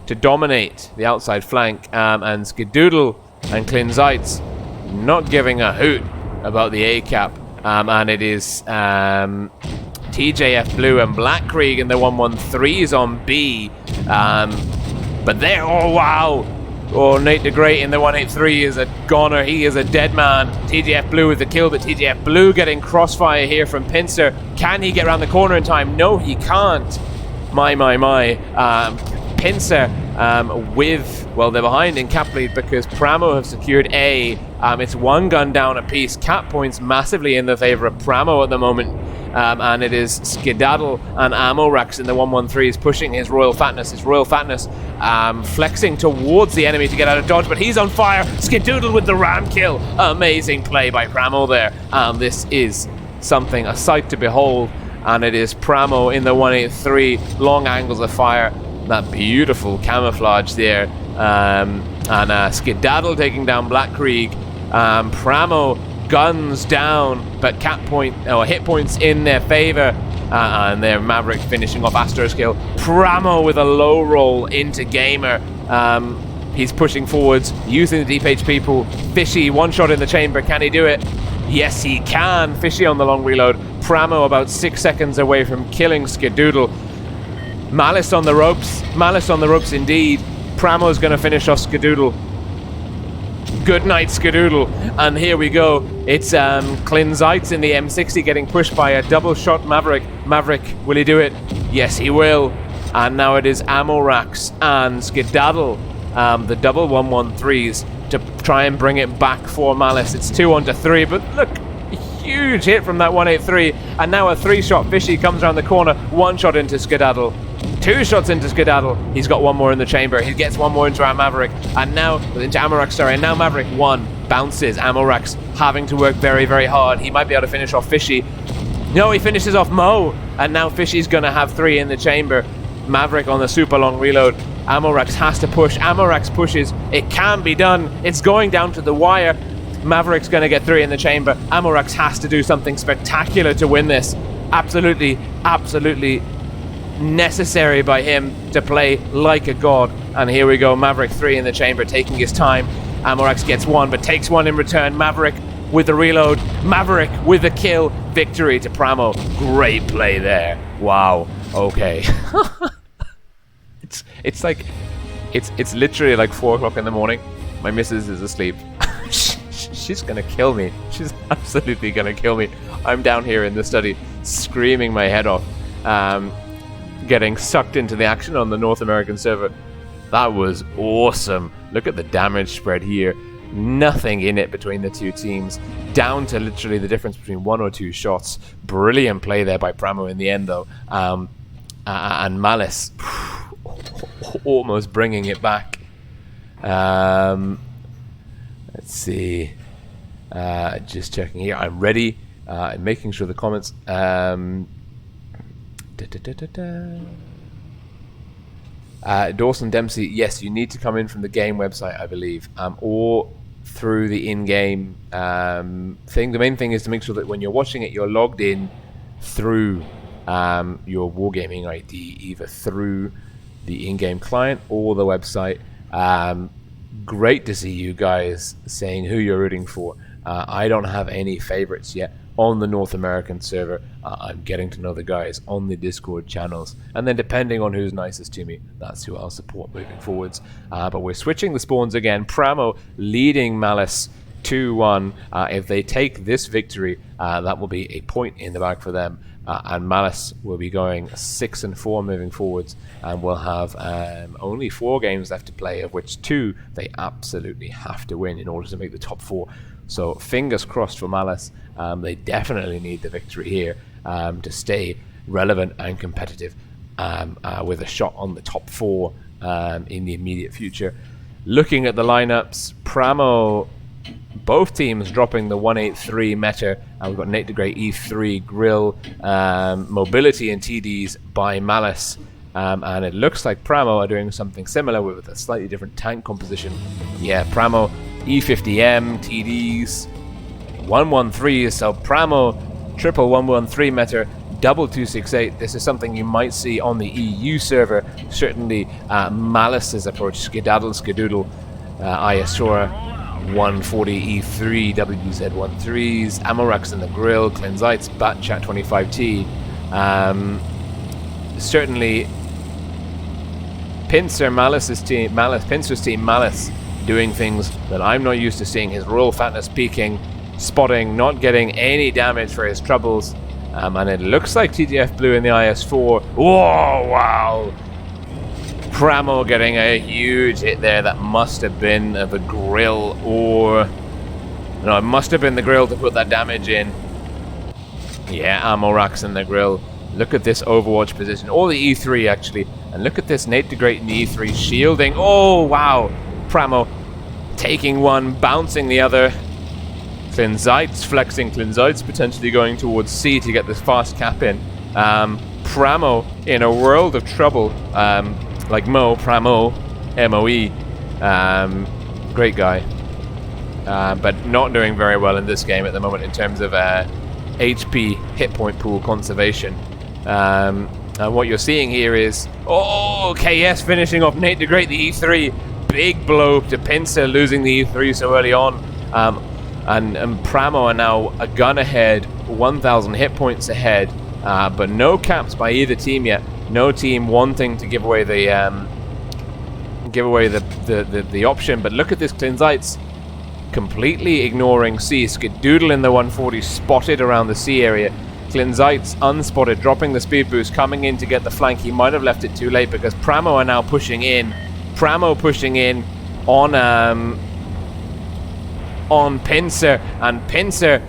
to dominate the outside flank, and Skidoodle and Klinzeitz not giving a hoot about the A cap, and it is TJF Blue and Black Krieg in the 113s on B. But there, oh wow! Oh, Nate the Great in the 183 is a goner. He is a dead man. TJF Blue with the kill, but TJF Blue getting crossfire here from Pincer. Can he get around the corner in time? No, he can't. My. Pincer with, well, they're behind in cap lead because PRAMO have secured A. It's one gun down apiece. Cap points massively in the favor of PRAMO at the moment. And it is Skedaddle and Amorax in the 113s pushing his Royal Fatness. Flexing towards the enemy to get out of dodge, but he's on fire. Skedoodle with the ram kill. Amazing play by PRAMO there. This is something, a sight to behold. And it is PRAMO in the 183, long angles of fire. That beautiful camouflage there. And Skedaddle taking down Black Krieg. PRAMO guns down, but hit points in their favor, and their Maverick finishing off Astro's kill. PRAMO with a low roll into Gamer. He's pushing forwards, using the deep HP pool. Fishy, one shot in the chamber. Can he do it? Yes, he can. Fishy on the long reload. PRAMO about 6 seconds away from killing Skidoodle. Malice on the ropes. Malice on the ropes indeed. PRAMO's going to finish off Skidoodle. Good night, Skidoodle. And here we go. It's Klinzeitz in the M60 getting pushed by a double shot Maverick. Maverick, will he do it? Yes, he will. And now it is Amorax and Skedaddle, the double 113s, to try and bring it back for Malice. It's 2-on-3, but look, huge hit from that 183. And now a 3-shot Fishy comes around the corner. 1 shot into Skedaddle. 2 shots into Skedaddle. He's got 1 more in the chamber. He gets 1 more into our Maverick. And now, into Amorax, sorry. And now Maverick 1 bounces. Amorax having to work very, very hard. He might be able to finish off Fishy. No, he finishes off Mo. And now Fishy's going to have 3 in the chamber. Maverick on the super long reload. Amorax has to push. Amorax pushes. It can be done. It's going down to the wire. Maverick's going to get 3 in the chamber. Amorax has to do something spectacular to win this. Absolutely, absolutely necessary by him to play like a god. And here we go, Maverick 3 in the chamber, taking his time. Amorax gets 1, but takes 1 in return. Maverick with the reload. Maverick with the kill. Victory to PRAMO. Great play there. Wow. Okay. It's like, it's literally like 4 o'clock in the morning. My missus is asleep. She's gonna kill me. She's absolutely gonna kill me. I'm down here in the study screaming my head off, getting sucked into the action on the North American server. That was awesome. Look at the damage spread here. Nothing in it between the two teams, down to literally the difference between 1 or 2 shots. Brilliant play there by PRAMO in the end though. And Malice almost bringing it back. Let's see. Just checking here. I'm ready. Making sure the comments. Dawson Dempsey, yes, you need to come in from the game website, I believe, or through the in-game thing. The main thing is to make sure that when you're watching it, you're logged in through your Wargaming ID, either through the in-game client or the website. Great to see you guys saying who you're rooting for. I don't have any favorites yet on the North American server. I'm getting to know the guys on the Discord channels, and then depending on who's nicest to me, that's who I'll support moving forwards. But we're switching the spawns again. PRAMO leading Malice 2-1. If they take this victory, that will be a point in the bag for them, and Malice will be going 6-4 moving forwards, and we'll have only 4 games left to play, of which 2 they absolutely have to win in order to make the top 4. So fingers crossed for Malice. They definitely need the victory here to stay relevant and competitive, with a shot on the top 4 in the immediate future. Looking at the lineups, PRAMO, both teams dropping the 183 meta. We've got Nate the Great, E3, Grill, Mobility and TDs by Malice. and it looks like PRAMO are doing something similar with a slightly different tank composition. Yeah, PRAMO E50M, TDs, 113, so PRAMO triple 113 meter, double 268. This is something you might see on the EU server. Certainly Malice's approach, Skedaddle Skedoodle, Iasora 140 E3, WZ13s, Amorax in the grill, Cleansites, Batchat 25T. Certainly Pincer's team Malice doing things that I'm not used to seeing. His Royal Fatness peaking, spotting, not getting any damage for his troubles. And it looks like TTF Blue in the IS-4. Whoa, wow! PRAMO getting a huge hit there. That must have been the grill, or... No, it must have been the grill to put that damage in. Yeah, ammo racks in the grill. Look at this Overwatch position. Or the E3, actually. And look at this Nate DeGreat in the E3 shielding. Oh, wow! PRAMO taking one, bouncing the other. Cleansites flexing. Cleansites potentially going towards C to get this fast cap in. PRAMO in a world of trouble. Like PRAMO, M-O-E. Great guy. But not doing very well in this game at the moment in terms of HP hit point pool conservation. And what you're seeing here is, oh, KS finishing off Nate DeGreat, the E3. Big blow to Pincer, losing the E3 so early on. And PRAMO are now a gun ahead, 1,000 hit points ahead, but no caps by either team yet. No team wanting to give away the option. But look at this, Cleansites completely ignoring C. Skedoodle in the 140, spotted around the C area. Cleansites unspotted, dropping the speed boost, coming in to get the flank. He might have left it too late because PRAMO are now pushing in. PRAMO pushing in on Pincer, and Pincer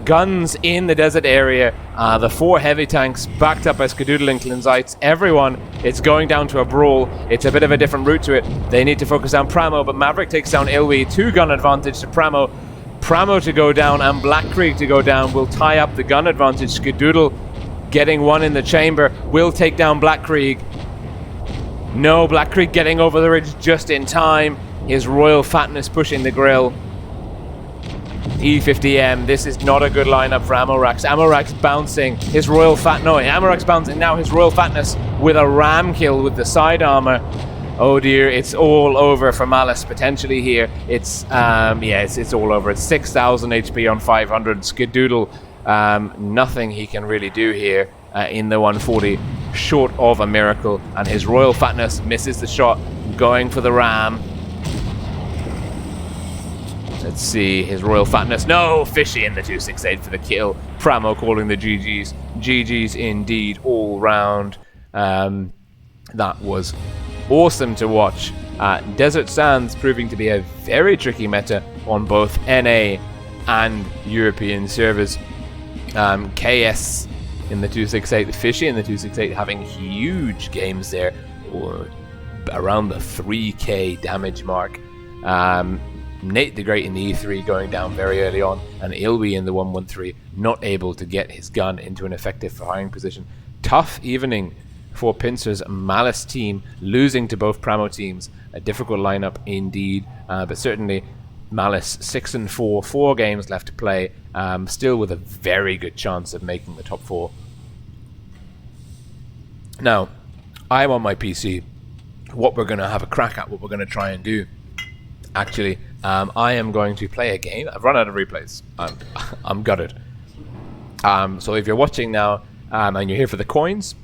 guns in the desert area. The 4 heavy tanks backed up by Skedoodle and Cleansites. Everyone, it's going down to a brawl. It's a bit of a different route to it. They need to focus on PRAMO, but Maverick takes down Ilwi. 2-gun advantage to PRAMO. PRAMO to go down and Black Krieg to go down will tie up the gun advantage. Skedoodle getting one in the chamber will take down Black Krieg. No, Black Krieg getting over the ridge just in time. His Royal Fatness pushing the grill. E50M, this is not a good lineup for Amorax. Amorax bouncing, his Royal Amorax bouncing now, his Royal Fatness with a ram kill with the side armor. Oh dear, it's all over for Malice potentially here. It's it's all over. It's 6,000 HP on 500. Skedoodle, nothing he can really do here in the 140, short of a miracle. And his Royal Fatness misses the shot, going for the ram. Let's see, his Royal Fatness. No, Fishy in the 268 for the kill. PRAMO calling the GGs. GGs indeed, all round. That was awesome to watch. Desert Sands proving to be a very tricky meta on both NA and European servers. KS in the 268, Fishy in the 268 having huge games there, or around the 3k damage mark. Nate DeGreat in the E3 going down very early on, and Ilwi in the 113 not able to get his gun into an effective firing position. Tough evening for Pincer's Malice team, losing to both PRAMO teams. A difficult lineup indeed, but certainly Malice 6-4, 4 games left to play, still with a very good chance of making the top 4. Now, I'm on my PC. What we're going to have a crack at, what we're going to try and do, actually, I am going to play a game. I've run out of replays. I'm gutted. So if you're watching now and you're here for the coins,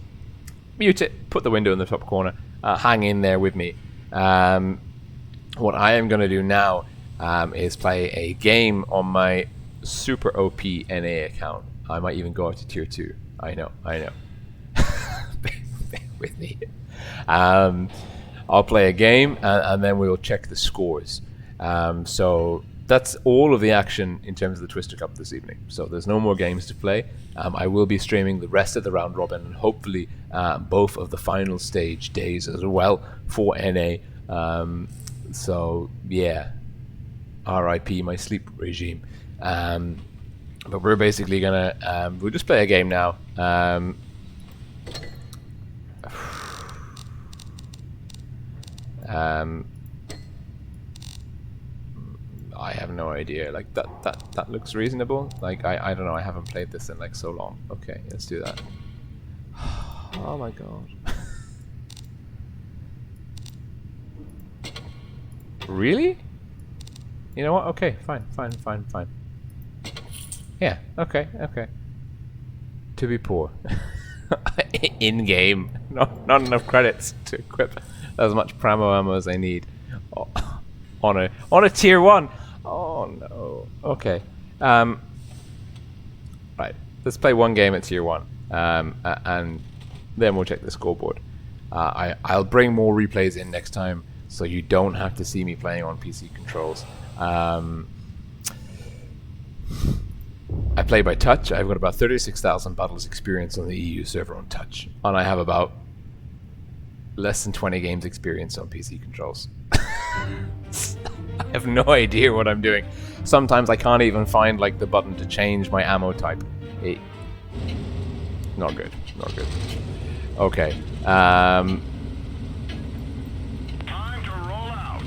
mute it, put the window in the top corner, hang in there with me. What I am going to do now is play a game on my super OP NA account. I might even go up to tier 2. I know. Bear with me. I'll play a game and then we'll check the scores. So that's all of the action in terms of the Twister Cup this evening. So there's no more games to play. I will be streaming the rest of the round robin and hopefully both of the final stage days as well for NA. So yeah, RIP my sleep regime. But we're basically gonna we'll just play a game now. I have no idea. Like that looks reasonable. Like I don't know. I haven't played this in like so long. Okay, let's do that. Oh my god. Really? You know what? Okay, fine. Yeah. Okay. To be poor. In game, not enough credits to equip as much PRAMO ammo as I need. Oh, on a tier 1. Oh no. Okay. Right. Let's play one game at tier 1, and then we'll check the scoreboard. I'll bring more replays in next time, so you don't have to see me playing on PC controls. I play by touch. I've got about 36,000 battles experience on the EU server on touch, and I have about less than 20 games experience on PC controls. I have no idea what I'm doing. Sometimes I can't even find like the button to change my ammo type. Not good. Okay. Time to roll out.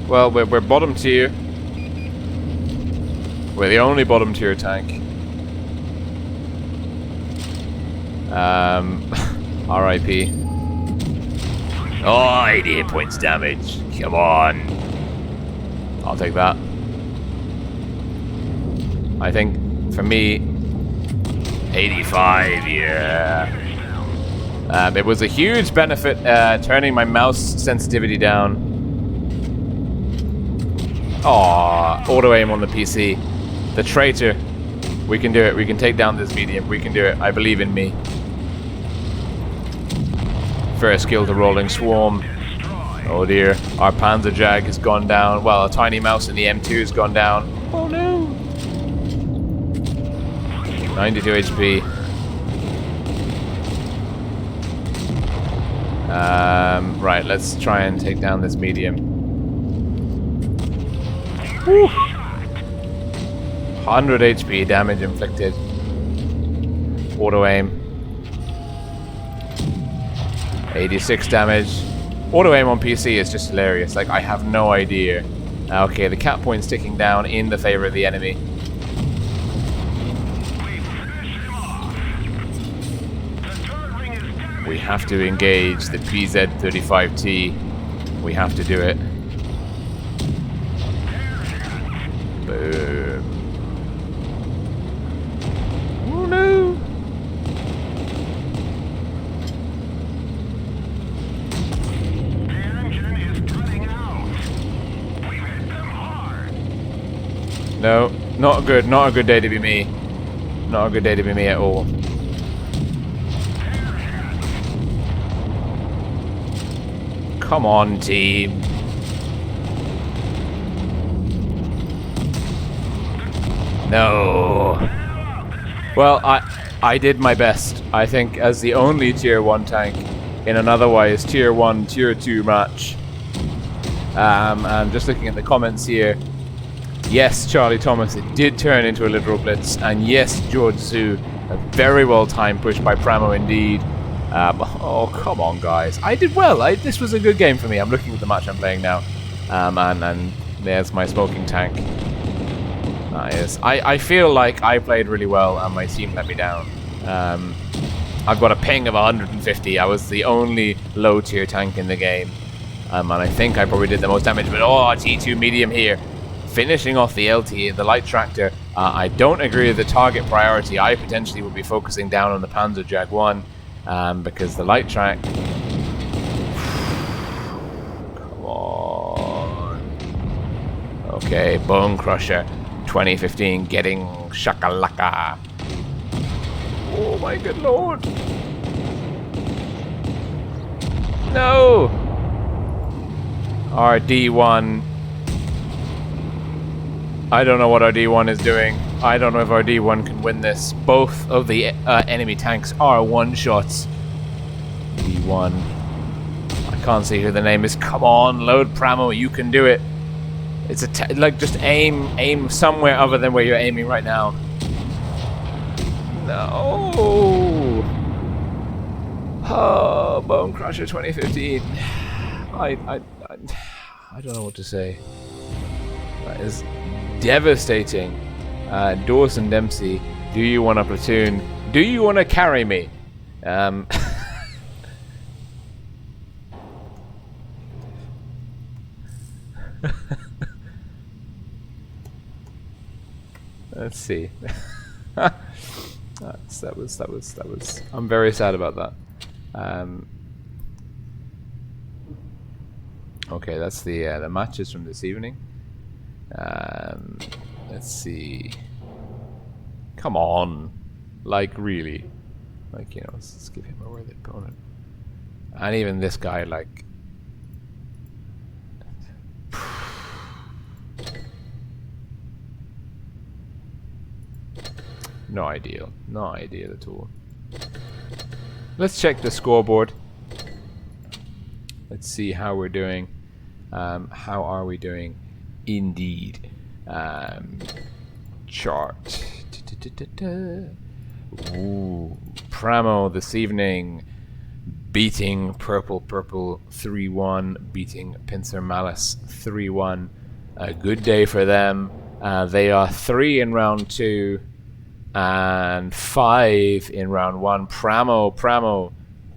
Well, we're bottom tier. We're the only bottom tier tank. RIP. Oh, 88 points damage. Come on. I'll take that. I think, for me, 85, yeah. It was a huge benefit turning my mouse sensitivity down. Aw, auto aim on the PC. The traitor. We can do it. We can take down this medium. We can do it. I believe in me. First kill to Rolling Swarm. Oh dear. Our Panzerjag has gone down. Well, a tiny mouse in the M2 has gone down. Oh no. 92 HP. Right, let's try and take down this medium. Woo. 100 HP damage inflicted. Auto aim. 86 damage. Auto aim on PC is just hilarious. Like, I have no idea. Okay, the cap point's ticking down in the favor of the enemy. We have to engage the PZ-35T. We have to do it. Boom. Oh no! The engine is running out. We hit them hard. No, not good. Not a good day to be me. Not a good day to be me at all. Come on, team. No. Well, I did my best. I think as the only tier 1 tank in an otherwise tier 1, tier 2 match. And just looking at the comments here. Yes, Charlie Thomas, it did turn into a literal blitz. And yes, George Zhu, a very well timed push by PRAMO indeed. Oh, come on, guys. I did well. This was a good game for me. I'm looking at the match I'm playing now. And there's my smoking tank. Nice. I feel like I played really well and my team let me down. I've got a ping of 150. I was the only low tier tank in the game. And I think I probably did the most damage. But oh, T2 medium here. Finishing off the LT, the light tractor. I don't agree with the target priority. I potentially would be focusing down on the Panzerjag 1. Because the light track... Come on. Okay, Bone Crusher 2015 getting shakalaka. Oh my good lord. No! Our D1... I don't know what our D1 is doing. I don't know if our D1 can win this. Both of the enemy tanks are one-shots. D1. I can't see who the name is. Come on, load PRAMO. You can do it. It's like just aim somewhere other than where you're aiming right now. No. Oh, Bone Crusher 2015. I don't know what to say. That is devastating. Dawson Dempsey, do you want a platoon? Do you want to carry me? Let's see. That was. I'm very sad about that. Okay, that's the matches from this evening. Let's see. Come on, like really, like you know, let's give him a worthy opponent. And even this guy, like, no ideal at all. Let's check the scoreboard. Let's see how we're doing. How are we doing? Indeed. Chart. Ooh, PRAMO this evening beating Purple 3-1, beating Pincer Malice 3-1. A good day for them. They are 3 in round 2 and 5 in round 1. PRAMO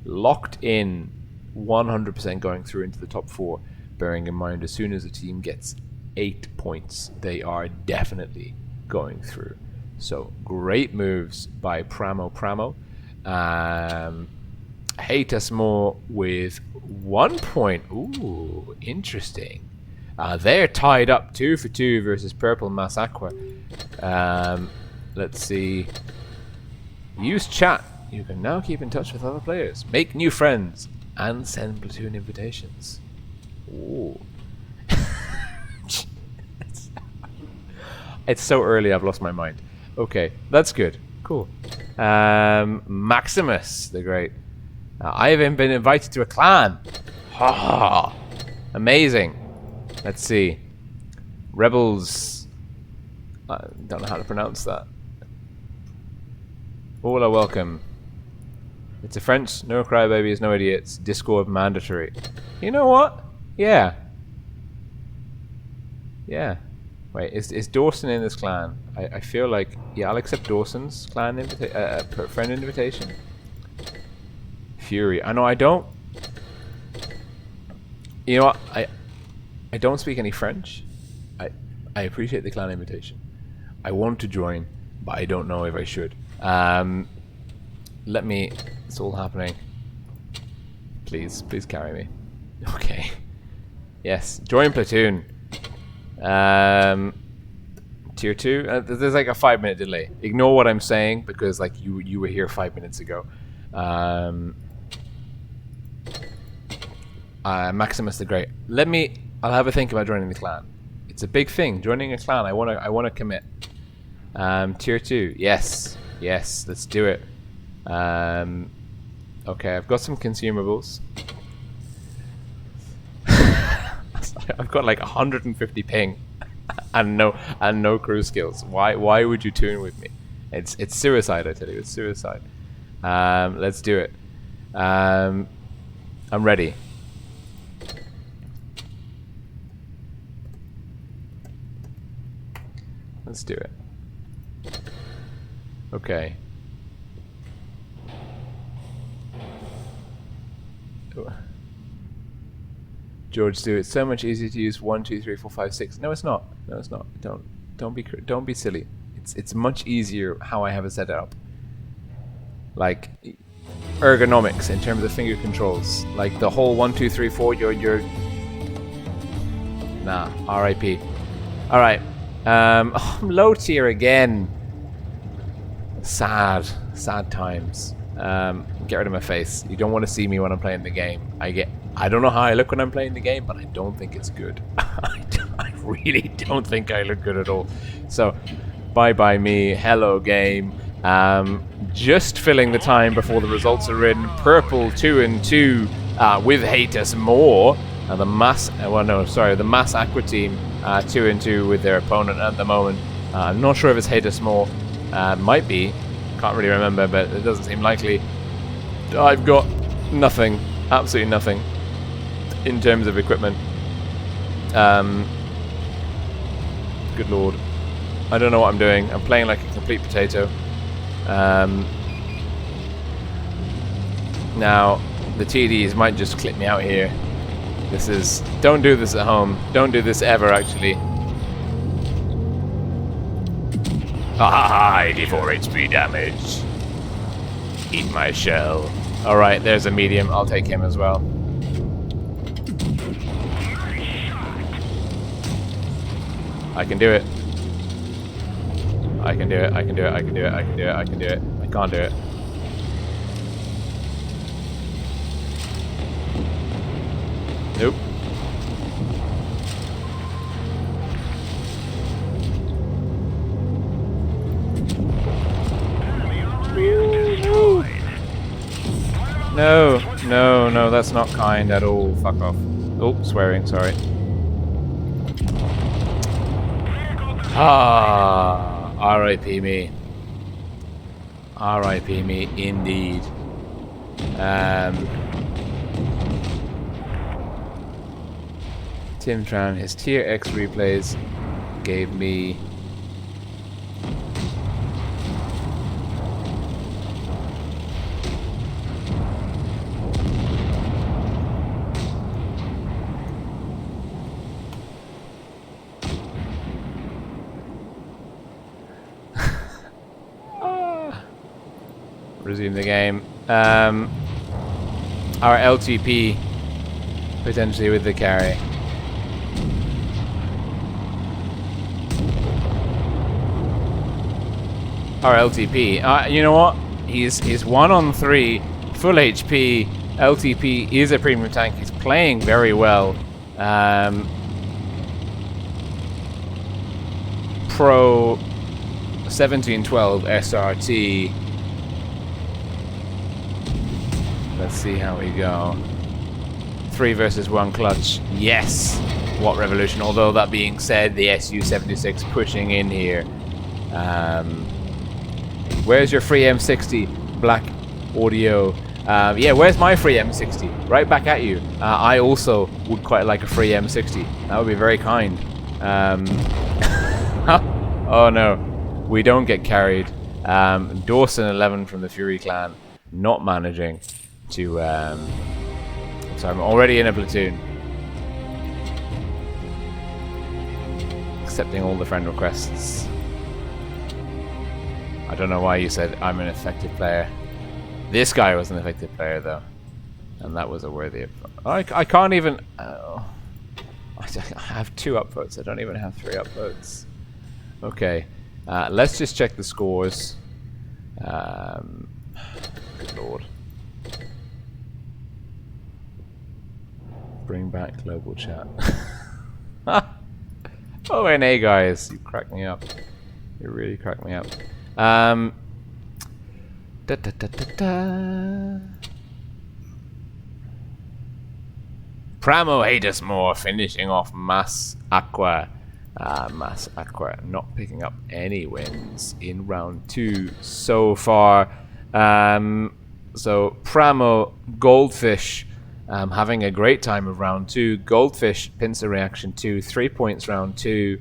locked in, 100% going through into the top 4. Bearing in mind, as soon as a team gets 8 points, they are definitely going through. So great moves by PRAMO. Hate Us More with 1 point. Ooh, interesting. They're tied up 2 for 2 versus Purple Massacre. Let's see. Use chat. You can now keep in touch with other players, make new friends, and send platoon invitations. Ooh. It's so early, I've lost my mind. Okay, that's good. Cool. Maximus, the Great. I haven't been invited to a clan. Ha! Amazing. Let's see. Rebels. I don't know how to pronounce that. Hola, welcome. It's a French. No crybabies, no idiots. Discord mandatory. You know what? Yeah. Yeah. Wait, is Dawson in this clan? I feel like, yeah, I'll accept Dawson's clan friend invitation. Fury. I know I don't. You know what? I don't speak any French. I appreciate the clan invitation. I want to join, but I don't know if I should. Let me. It's all happening. Please carry me. Okay. Yes. Join platoon. Tier 2. There's like a 5-minute delay. Ignore what I'm saying because like you were here 5 minutes ago. Maximus the Great. I'll have a think about joining the clan. It's a big thing. Joining a clan. I wanna commit. Tier 2. Yes. Let's do it. Okay, I've got some consumables. I've got like 150 ping and no crew skills. Why would you tune with me? It's suicide, I tell you. It's suicide. Let's do it. I'm ready. Let's do it. Okay. George, do it. So much easier to use 1, 2, 3, 4, 5, 6. No, it's not. No, it's not. Don't be silly. It's much easier how I have it set up. Like ergonomics in terms of finger controls. Like the whole 1, 2, 3, 4. You're. Nah. R.I.P. All right. I'm low tier again. Sad times. Get rid of my face. You don't want to see me when I'm playing the game. I don't know how I look when I'm playing the game, but I don't think it's good. I really don't think I look good at all. So, bye me. Hello game. Just filling the time before the results are in. Purple 2-2 with Hate Us More. The mass, well, no, sorry, the mass aqua team 2-2 with their opponent at the moment. I'm not sure if it's Haters More. Might be. Can't really remember, but it doesn't seem likely. I've got nothing, absolutely nothing, in terms of equipment. Good lord. I don't know what I'm doing. I'm playing like a complete potato. Now, the TDs might just clip me out here. This is... Don't do this at home. Don't do this ever, actually. Ah, 84 HP damage. Eat my shell. Alright, there's a medium. I'll take him as well. I can do it. I can do it. I can do it. I can do it. I can do it. I can do it. I can't do it. Nope. No, no, no, that's not kind at all. Fuck off. Oh, swearing, sorry. Ah, R.I.P. me. R.I.P. me, indeed. Tim Tran, his tier X replays gave me resume the game. Our LTP potentially with the carry. Our LTP. You know what? He's 1 on 3, full HP. LTP is a premium tank. He's playing very well. Pro 1712 SRT. Let's see how we go. 3 versus 1 clutch. Yes! What revolution. Although that being said, the SU-76 pushing in here. Where's your free M60, Black Audio? Yeah, where's my free M60? Right back at you. I also would quite like a free M60. That would be very kind. Oh no, we don't get carried. Dawson 11 from the Fury clan, not managing to... so I'm already in a platoon. Accepting all the friend requests. I don't know why you said I'm an effective player. This guy was an effective player though, and that was a worthy. I can't even. I have 2 upvotes. I don't even have 3 upvotes. Okay, let's just check the scores. Good lord. Bring back global chat. Oh, NA guys, you crack me up. You really crack me up. Pramo hate us more, finishing off Mass Aqua. Mass Aqua not picking up any wins in round 2 so far. So Pramo, Goldfish, having a great time of round 2. Goldfish, pincer reaction 2, 3 points round 2.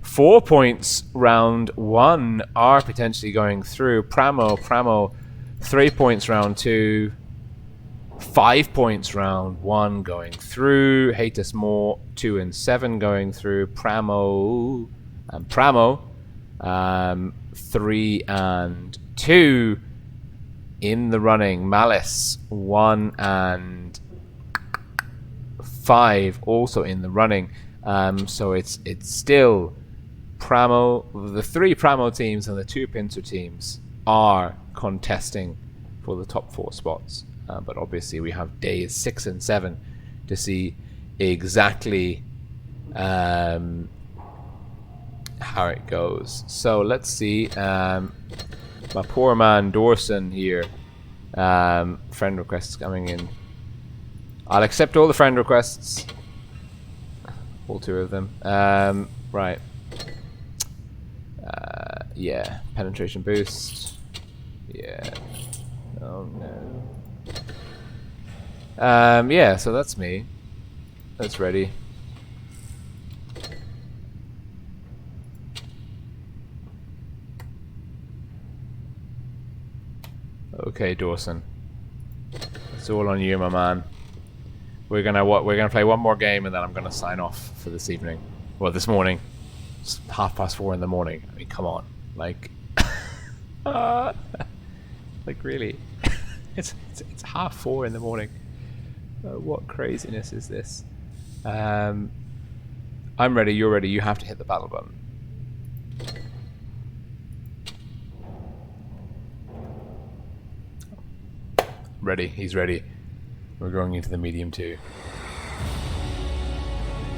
4 points round 1 are potentially going through. Pramo, 3 points round 2. 5 points round 1 going through. Hate Us More 2 and 7 going through. Pramo 3 and 2 in the running. Malice 1 and 5 also in the running. So it's still Pramo. The 3 Pramo teams and the 2 pincer teams are contesting for the top 4 spots. But obviously we have days 6 and 7 to see exactly how it goes. So let's see. My poor man Dawson here. Friend requests coming in. I'll accept all the friend requests. All 2 of them. Right. Yeah. Penetration boost. Yeah. Oh no. Yeah, so that's me. That's ready. Okay, Dawson. It's all on you, my man. We're gonna play one more game and then I'm gonna sign off for this evening. Well, this morning. It's 4:30 in the morning. I mean, come on. Like like really. it's 4:30 in the morning. What craziness is this? I'm ready, you're ready, you have to hit the battle button. Ready, he's ready. We're going into the medium 2.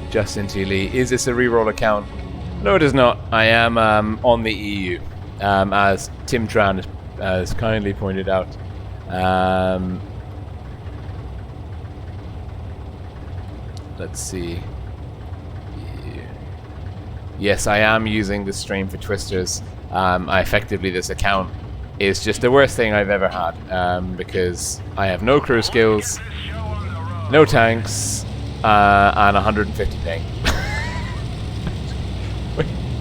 Justin T. Lee, is this a reroll account? No, it is not. I am on the EU, as Tim Tran has kindly pointed out. Let's see. Yes, I am using the stream for twisters. Effectively, this account is just the worst thing I've ever had, because I have no crew skills, no tanks, and 150 ping.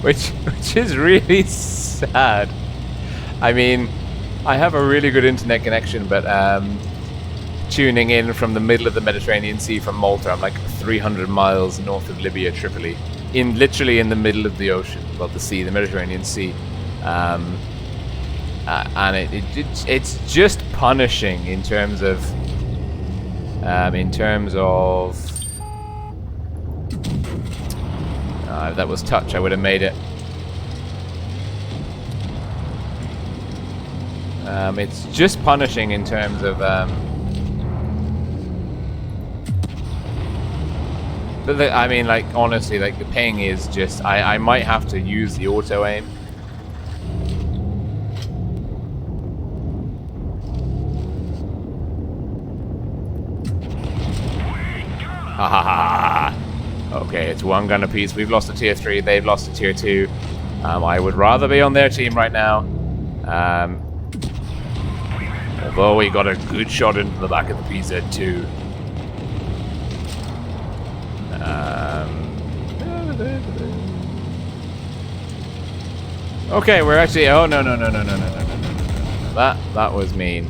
which is really sad. I mean, I have a really good internet connection, but tuning in from the middle of the Mediterranean Sea from Malta, I'm like 300 miles north of Libya, Tripoli, literally in the middle of the ocean, well, the sea, the Mediterranean Sea. And it's just punishing in terms of if that was touch, I would have made it. It's just punishing in terms of but I mean, like, honestly, like, the ping is just, I might have to use the auto aim. Ha ha ha. Okay, it's one gun apiece. We've lost a tier 3, they've lost a tier 2. I would rather be on their team right now. Although we got a good shot into the back of the PZ2. Okay, we're actually, oh no. That was mean.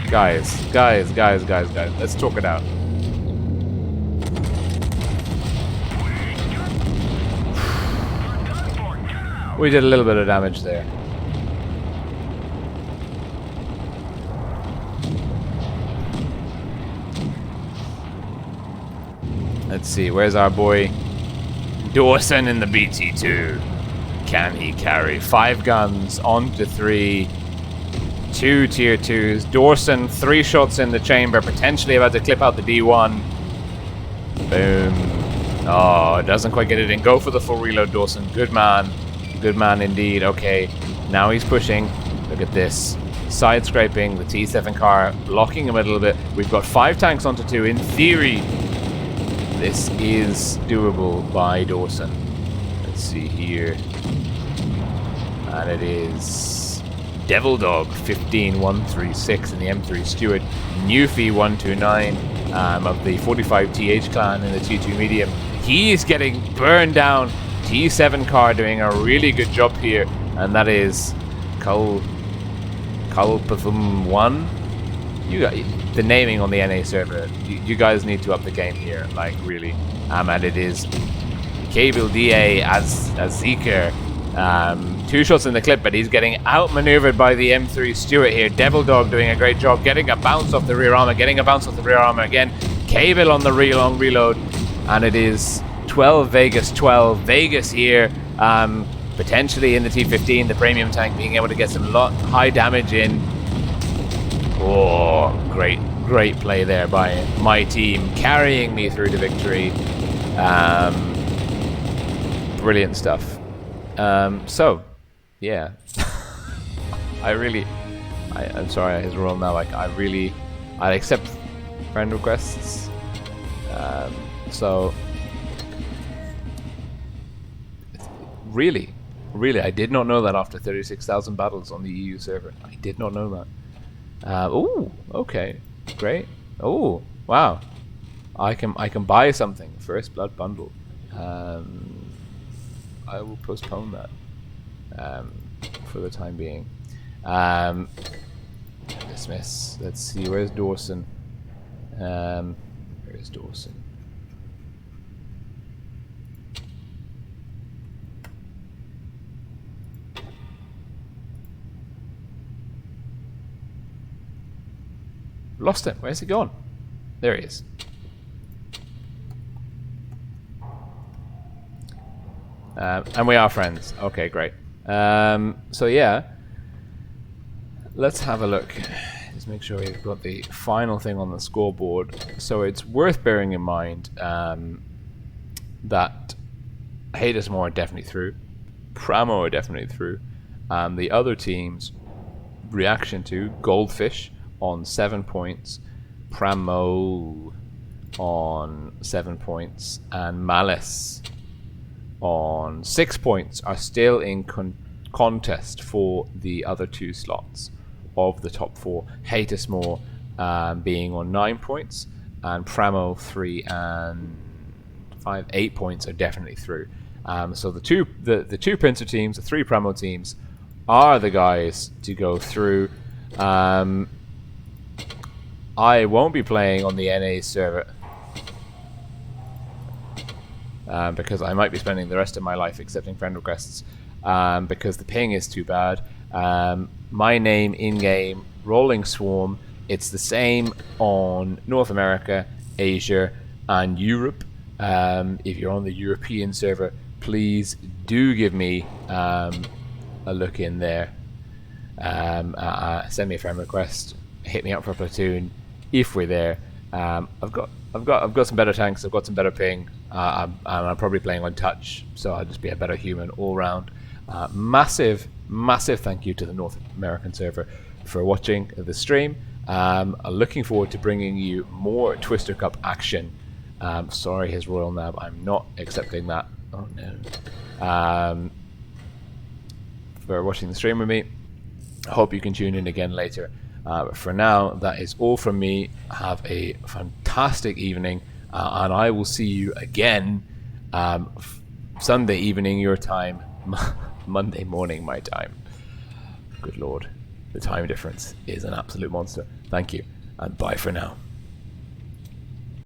Guys, let's talk it out. We did a little bit of damage there. Let's see, where's our boy Dawson in the BT2? Can he carry 5 guns onto 3? 2 tier 2s. Dawson, 3 shots in the chamber, potentially about to clip out the D1. Boom. Oh, doesn't quite get it in. Go for the full reload, Dawson. Good man. Good man indeed. Okay, now he's pushing. Look at this. Side scraping the T7 car, blocking him a little bit. We've got 5 tanks onto 2. In theory, this is doable by Dawson. Let's see here. And it is Devil Dog 15136 in the M3 Stewart. Newfie 129 of the 45 TH clan in the T2 medium. He is getting burned down. T7 car doing a really good job here, and that is Kalpathum 1. You got the naming on the NA server. You guys need to up the game here, like really. And it is Cable DA as Zeker. 2 shots in the clip, but he's getting outmaneuvered by the M3 Stewart here. Devil Dog doing a great job, getting a bounce off the rear armor, again. Cable on the long reload, and it is 12 Vegas 12. Vegas here, potentially in the T15, the premium tank being able to get some high damage in. Oh, great play there by my team, carrying me through to victory. Brilliant stuff. So, yeah, I I'm sorry, his role now. Like, I accept friend requests. So really, I did not know that after 36,000 battles on the EU server. I did not know that. Oh, okay, great. Oh, wow. I can buy something. First blood bundle. I will postpone that for the time being. Dismiss. Let's see. Where's Dawson? Where's Dawson? Lost him. Where's he gone? There he is. And we are friends. Okay, great. So yeah, let's have a look. Just make sure we've got the final thing on the scoreboard. So it's worth bearing in mind that Hades are definitely through. PRAMO are definitely through. The other teams' reaction to Goldfish on 7 points, PRAMO on 7 points, and Malice on 6 points are still in contest for the other 2 slots of the top 4. Hatesmore being on 9 points, and PRAMO 3 and 5, 8 points are definitely through. So the two Pincer teams, the 3 PRAMO teams, are the guys to go through. I won't be playing on the NA server because I might be spending the rest of my life accepting friend requests because the ping is too bad. My name in-game, Rolling Swarm, it's the same on North America, Asia, and Europe. If you're on the European server, please do give me a look in there. Send me a friend request, hit me up for a platoon if we're there. I've got some better tanks. I've got some better ping. I'm probably playing on touch, so I'll just be a better human all round. Massive thank you to the North American server for watching the stream. I'm looking forward to bringing you more Twister Cup action. Sorry, his Royal Nab. I'm not accepting that. Oh no. For watching the stream with me. I hope you can tune in again later. But for now, that is all from me. Have a fantastic evening, and I will see you again Sunday evening your time, Monday morning my time. Good lord, the time difference is an absolute monster. Thank you, and bye for now.